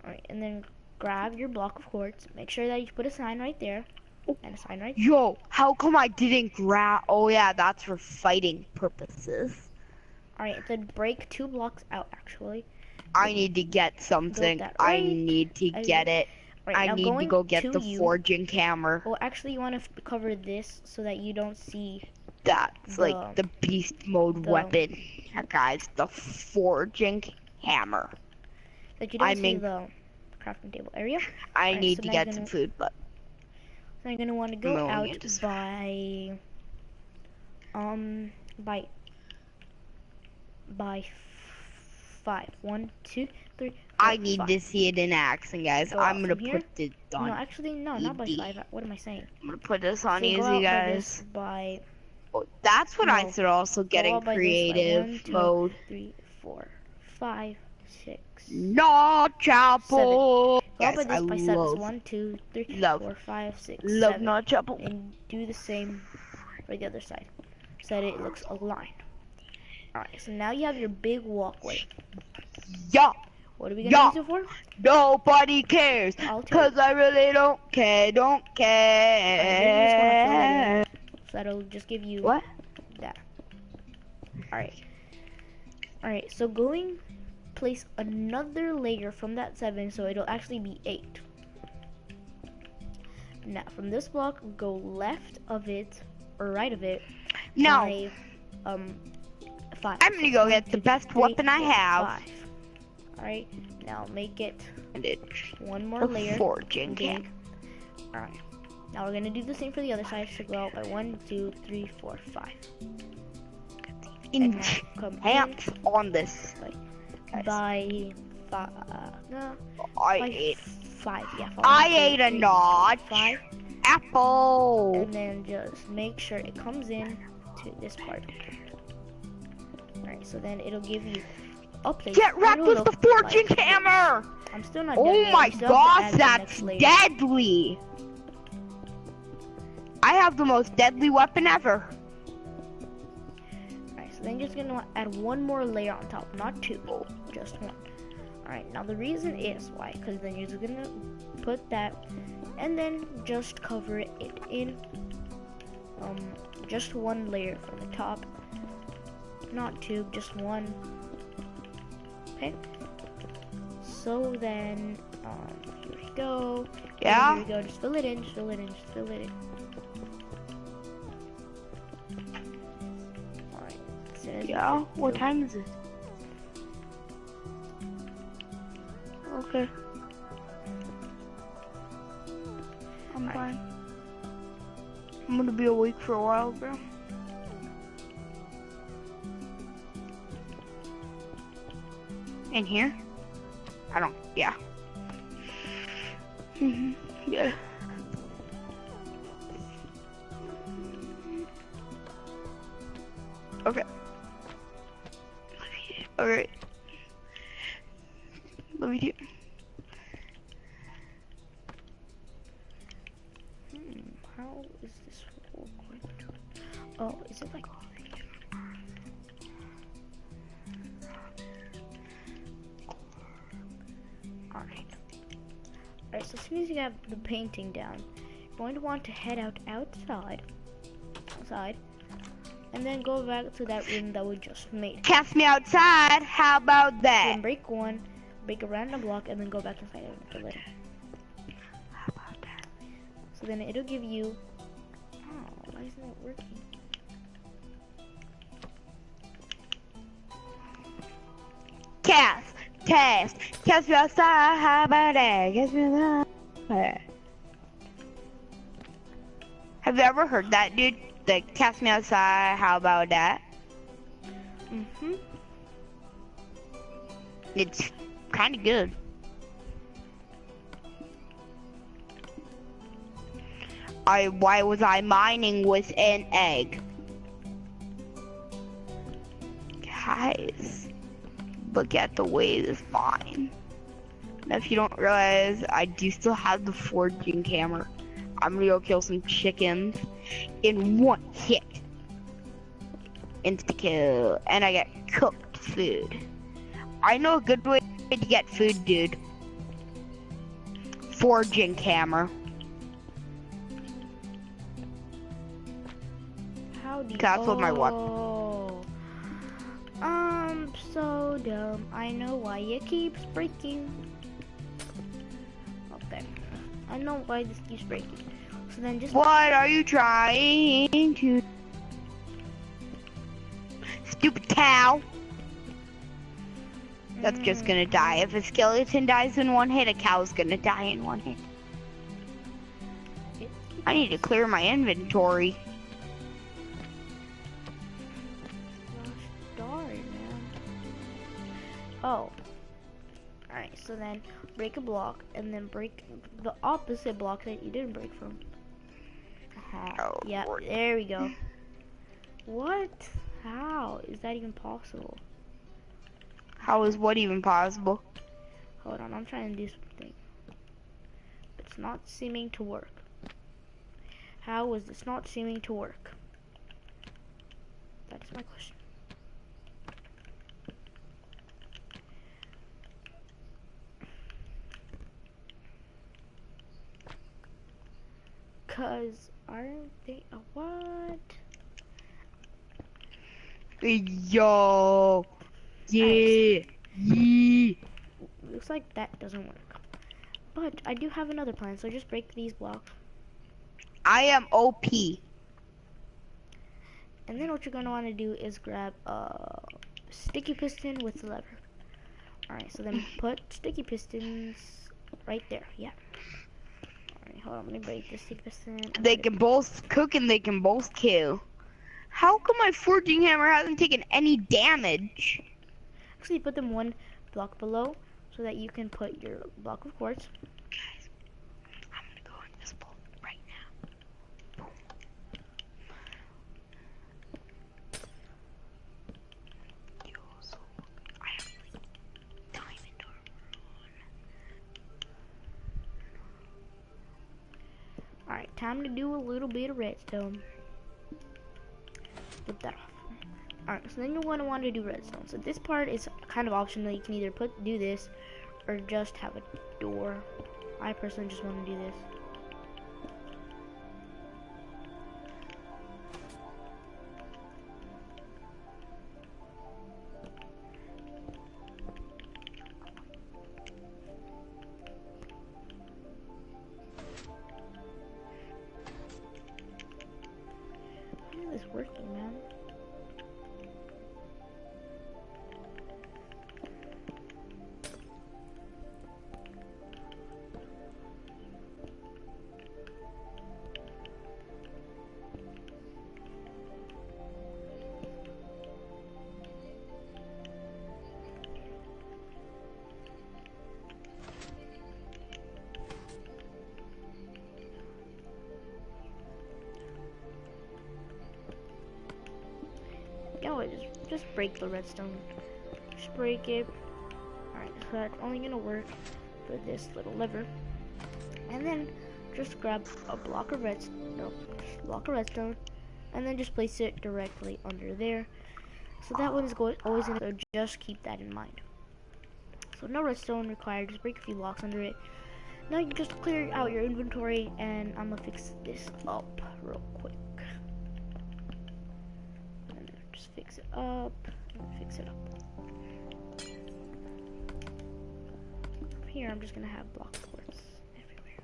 Alright, and then grab your block of quartz. Make sure that you put a sign right there and a sign right there. Yo, how come I didn't grab? Oh yeah, that's for fighting purposes. Alright, then break 2 blocks out actually. I need to get something. that I right. need to get it. Alright, I now need to going go get to the you. forging hammer. Well, actually, you want to cover this so that you don't see. That's like the beast mode weapon. Guys, the forging hammer. That you don't see the crafting table area. I Alright, need so to now get you're some gonna- food, but So you're gonna want to go No, out you just- by 5. 1, 2, 3. 4, I need 5. to see it in action, guys. Go I'm out gonna from here. put this on. No, actually, no, not by easy. 5. What am I saying? I'm gonna put this on So go easy, out by this guys. by Oh, that's what I No, said. Also go getting out by this by creative 1, 2, mode. 3, 4, 5, 6. No chapel. Go out by Guys, this I by 7. love 1, 2, 3, love- 4, 5, 6, love 7. no chapel. And do the same for the other side, so that it looks aligned. Alright, so now you have your big walkway. Yeah. What are we gonna Yeah. use it for? Nobody cares. I'll tell you. Cause I really don't care. Don't care. So that'll just give you What? that. Alright. Alright, so place another layer from that 7, so it'll actually be 8. Now, from this block, go left of it, or right of it, No. by, 5. I'm gonna go get the best weapon I have. 5. Alright, now make it And it's one more a layer. forging big. hammer. Alright. Now we're gonna do the same for the other side. So go out by 1, 2, 3, 4, 5. And now come Enhance on this. in by 5. No, I by ate. 5. Yeah. 5, I 1, 2, ate a 3, notch. 5. Apple. And then just make sure it comes in to this part. Alright, so then it'll give you a place. Get wrecked it'll with the look forging like hammer. this. I'm still not done Oh yet. my We still have to gosh, add the that's next layer. deadly. I have the most deadly weapon ever. Alright, so then you're just gonna add one more layer on top, not 2, just 1. Alright, now the reason is why, because then you're just gonna put that and then just cover it in just 1 layer from the top not two, just one. Okay. So then, here we go. Yeah? Here we go. Just fill it in. Just fill it in. Just fill it in. All right. Yeah? What time is it? Okay. I'm fine. I'm gonna be awake for a while, bro. In here? I don't, yeah. Yeah. Okay. Alright. Let me do. How is this work? Oh, is it like? Alright. Alright, so as soon as you have the painting down, you're going to want to head outside, and then go back to that room that we just made. Cast me outside. How about that? Then break one, break a random block, and then go back inside and fill it in. How about that? So then it'll give you. Oh, why isn't it working? Cast me outside. How about that? Cast me outside. Have you ever heard that, dude? Like, cast me outside. How about that? It's kind of good. Why was I mining with an egg? Guys, look at the way this mine. Now, if you don't realize, I do still have the foraging camera. I'm gonna go kill some chickens in one hit. Insta kill, and I get cooked food. I know a good way to get food, dude. Foraging camera. That's what my weapon. So dumb. I know why it keeps breaking. Okay. I know why this keeps breaking. So then just. What are you trying to? Stupid cow. That's just gonna die. If a skeleton dies in one hit, a cow's gonna die in one hit. I need to clear my inventory. Oh. Alright, so then break a block and then break the opposite block that you didn't break from. Oh, yeah, Lord. there we go. What? How is that even possible? How is what even possible? Hold on, I'm trying to do something. It's not seeming to work. How is this not seeming to work? That's my question. Cause aren't they what? Yo. Yeah. Yeah. Looks like that doesn't work. But I do have another plan, so just break these blocks. I am OP. And then what you're gonna want to do is grab a sticky piston with the lever. Alright, so then put sticky pistons right there. Yeah. Alright, hold on, let me break this sticky piston. They can both cook and they can both kill. How come my forging hammer hasn't taken any damage? Actually, put them one block below so that you can put your block of quartz. Guys, I'm gonna go invisible right now. Boom. Yo, so I have like diamond armor on. Alright, time to do a little bit of redstone. Flip that off. Alright, so then you're going to want to do redstone. So this part is kind of optional. You can either do this or just have a door. I personally just want to do this. know, just break the redstone. Just break it. Alright, so that's only gonna work for this little lever. And then just grab a block of redstone, and then just place it directly under there. So that one is always gonna go. Just keep that in mind. So no redstone required. Just break a few blocks under it. Now you just clear out your inventory, and I'm gonna fix this up real quick. And just fix it up. And fix it up. Here I'm just gonna have block quartz everywhere.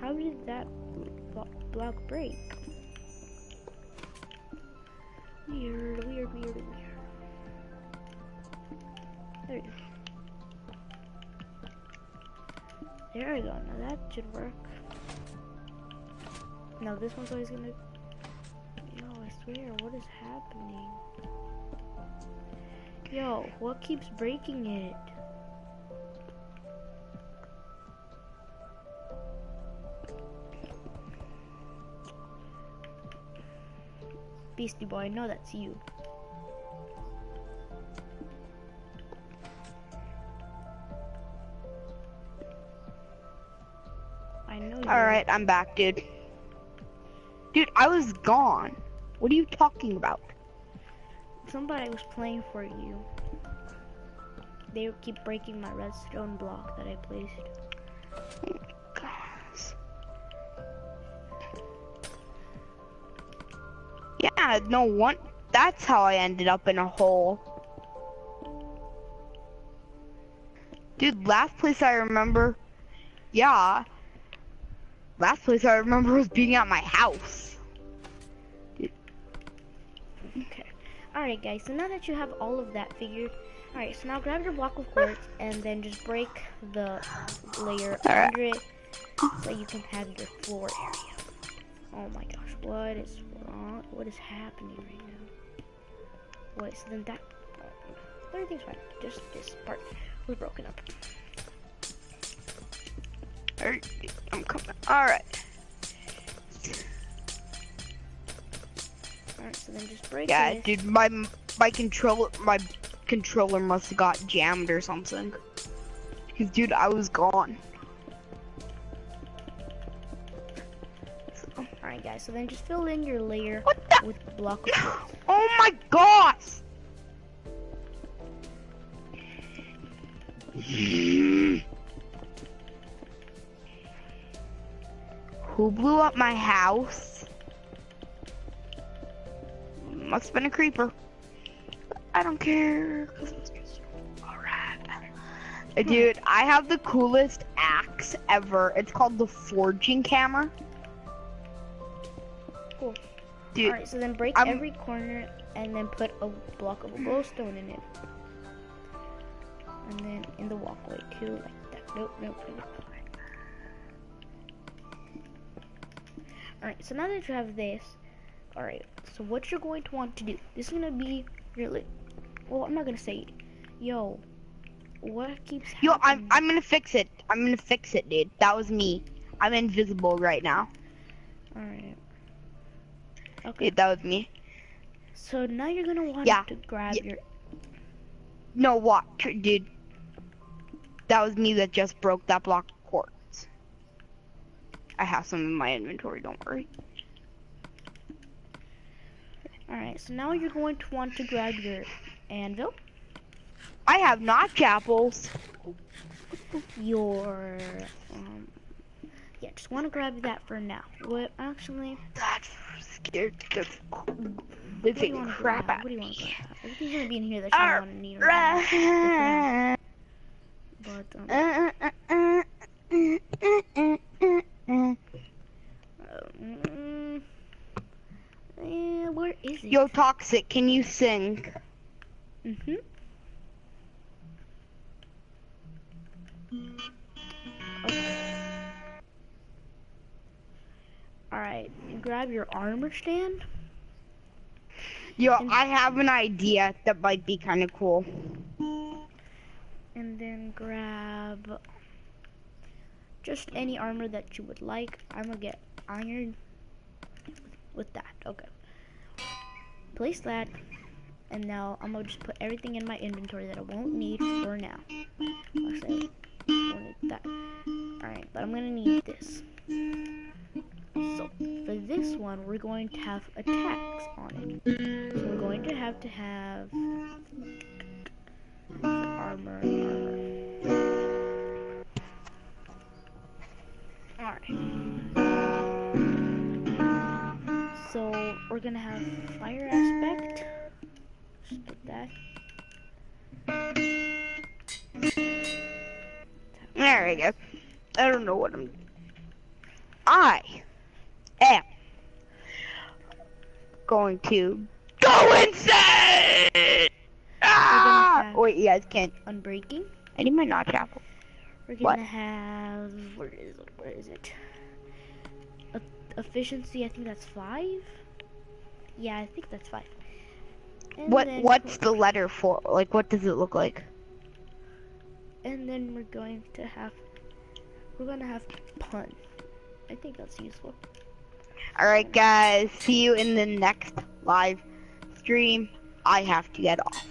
How did that block break? Weird. There we go. There we go. Now that should work. No, this one's always gonna... Yo, I swear, what is happening? Yo, what keeps breaking it? Beastie Boy, I know that's you. I know you. Alright, I'm back, dude. Dude, I was gone. What are you talking about? Somebody was playing for you. They keep breaking my redstone block that I placed. Oh my gosh. Yeah, no one. That's how I ended up in a hole. Dude, last place I remember. Yeah. Last place I remember was being at my house. Dude. Okay. Alright guys, so now that you have all of that figured, alright, so now grab your block of quartz and then just break the layer under it so you can have your floor area. Oh my gosh, what is wrong? What is happening right now? Wait, so then that... everything's fine. Just this part was broken up. Alright, I'm coming. Alright. Alright, so then just break Yeah, this. dude, my controller must have got jammed or something. Cause dude, I was gone. Alright guys, so then just fill in your layer with block of quartz. Oh my gosh! Who blew up my house? Must have been a creeper. I don't care. Alright. Dude, I have the coolest axe ever. It's called the forging hammer. Cool. Dude, Alright, so then break every corner and then put a block of glowstone in it. And then in the walkway too, like that. Nope. Alright, so now that you have this, alright, so what you're going to want to do, this is going to be really, well, I'm not going to say it. Yo, what keeps happening? Yo, I'm gonna fix it. I'm gonna fix it, dude. That was me. I'm invisible right now. Alright. Okay. Dude, that was me. So now you're going to want to grab your... No, what? Dude. That was me that just broke that block of quartz. I have some in my inventory, don't worry. Alright, so now you're going to want to grab your anvil. I have notch apples. Your, yeah, just want to grab that for now. What, actually... That's scared the What do you living want to crap grab? out What do you of want to me. grab? Everything's going to be in here that you want to need right now. But, where is it? Yo, Toxic, can you sing? Mm-hmm. Okay. Alright, grab your armor stand. Yo, I have an idea that might be kind of cool. And then grab just any armor that you would like. I'm gonna get iron with that. Okay. Place that. And now I'm gonna just put everything in my inventory that I won't need for now. Actually, I won't need that. Alright, but I'm gonna need this. So, for this one, we're going to have attacks on it. So we're going to have armor. Alright. So we're gonna have fire aspect. Just put that. There we go. I don't know what I am going to go insane! Ah! have- Wait, you guys can't. Unbreaking. I need my notch apple. We're What? gonna have where is it? Efficiency, I think that's 5. Yeah, I think that's 5. And What's the letter for? Like, what does it look like? And then we're gonna have pun. I think that's useful. Alright guys, see you in the next live stream. I have to get off.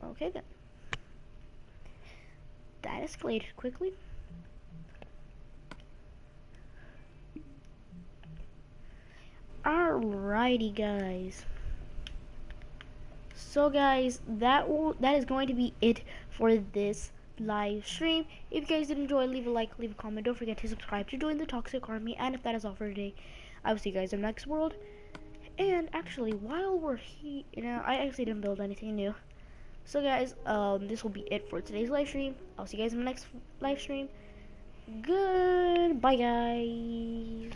Okay then. That escalated quickly. Alrighty guys. So guys, that is going to be it for this live stream. If you guys did enjoy, leave a like, leave a comment. Don't forget to subscribe to join the Toxic Army. And if that is all for today, I will see you guys in the next world. And actually, while we're here, I actually didn't build anything new. So guys, this will be it for today's live stream. I'll see you guys in the next live stream. Goodbye guys.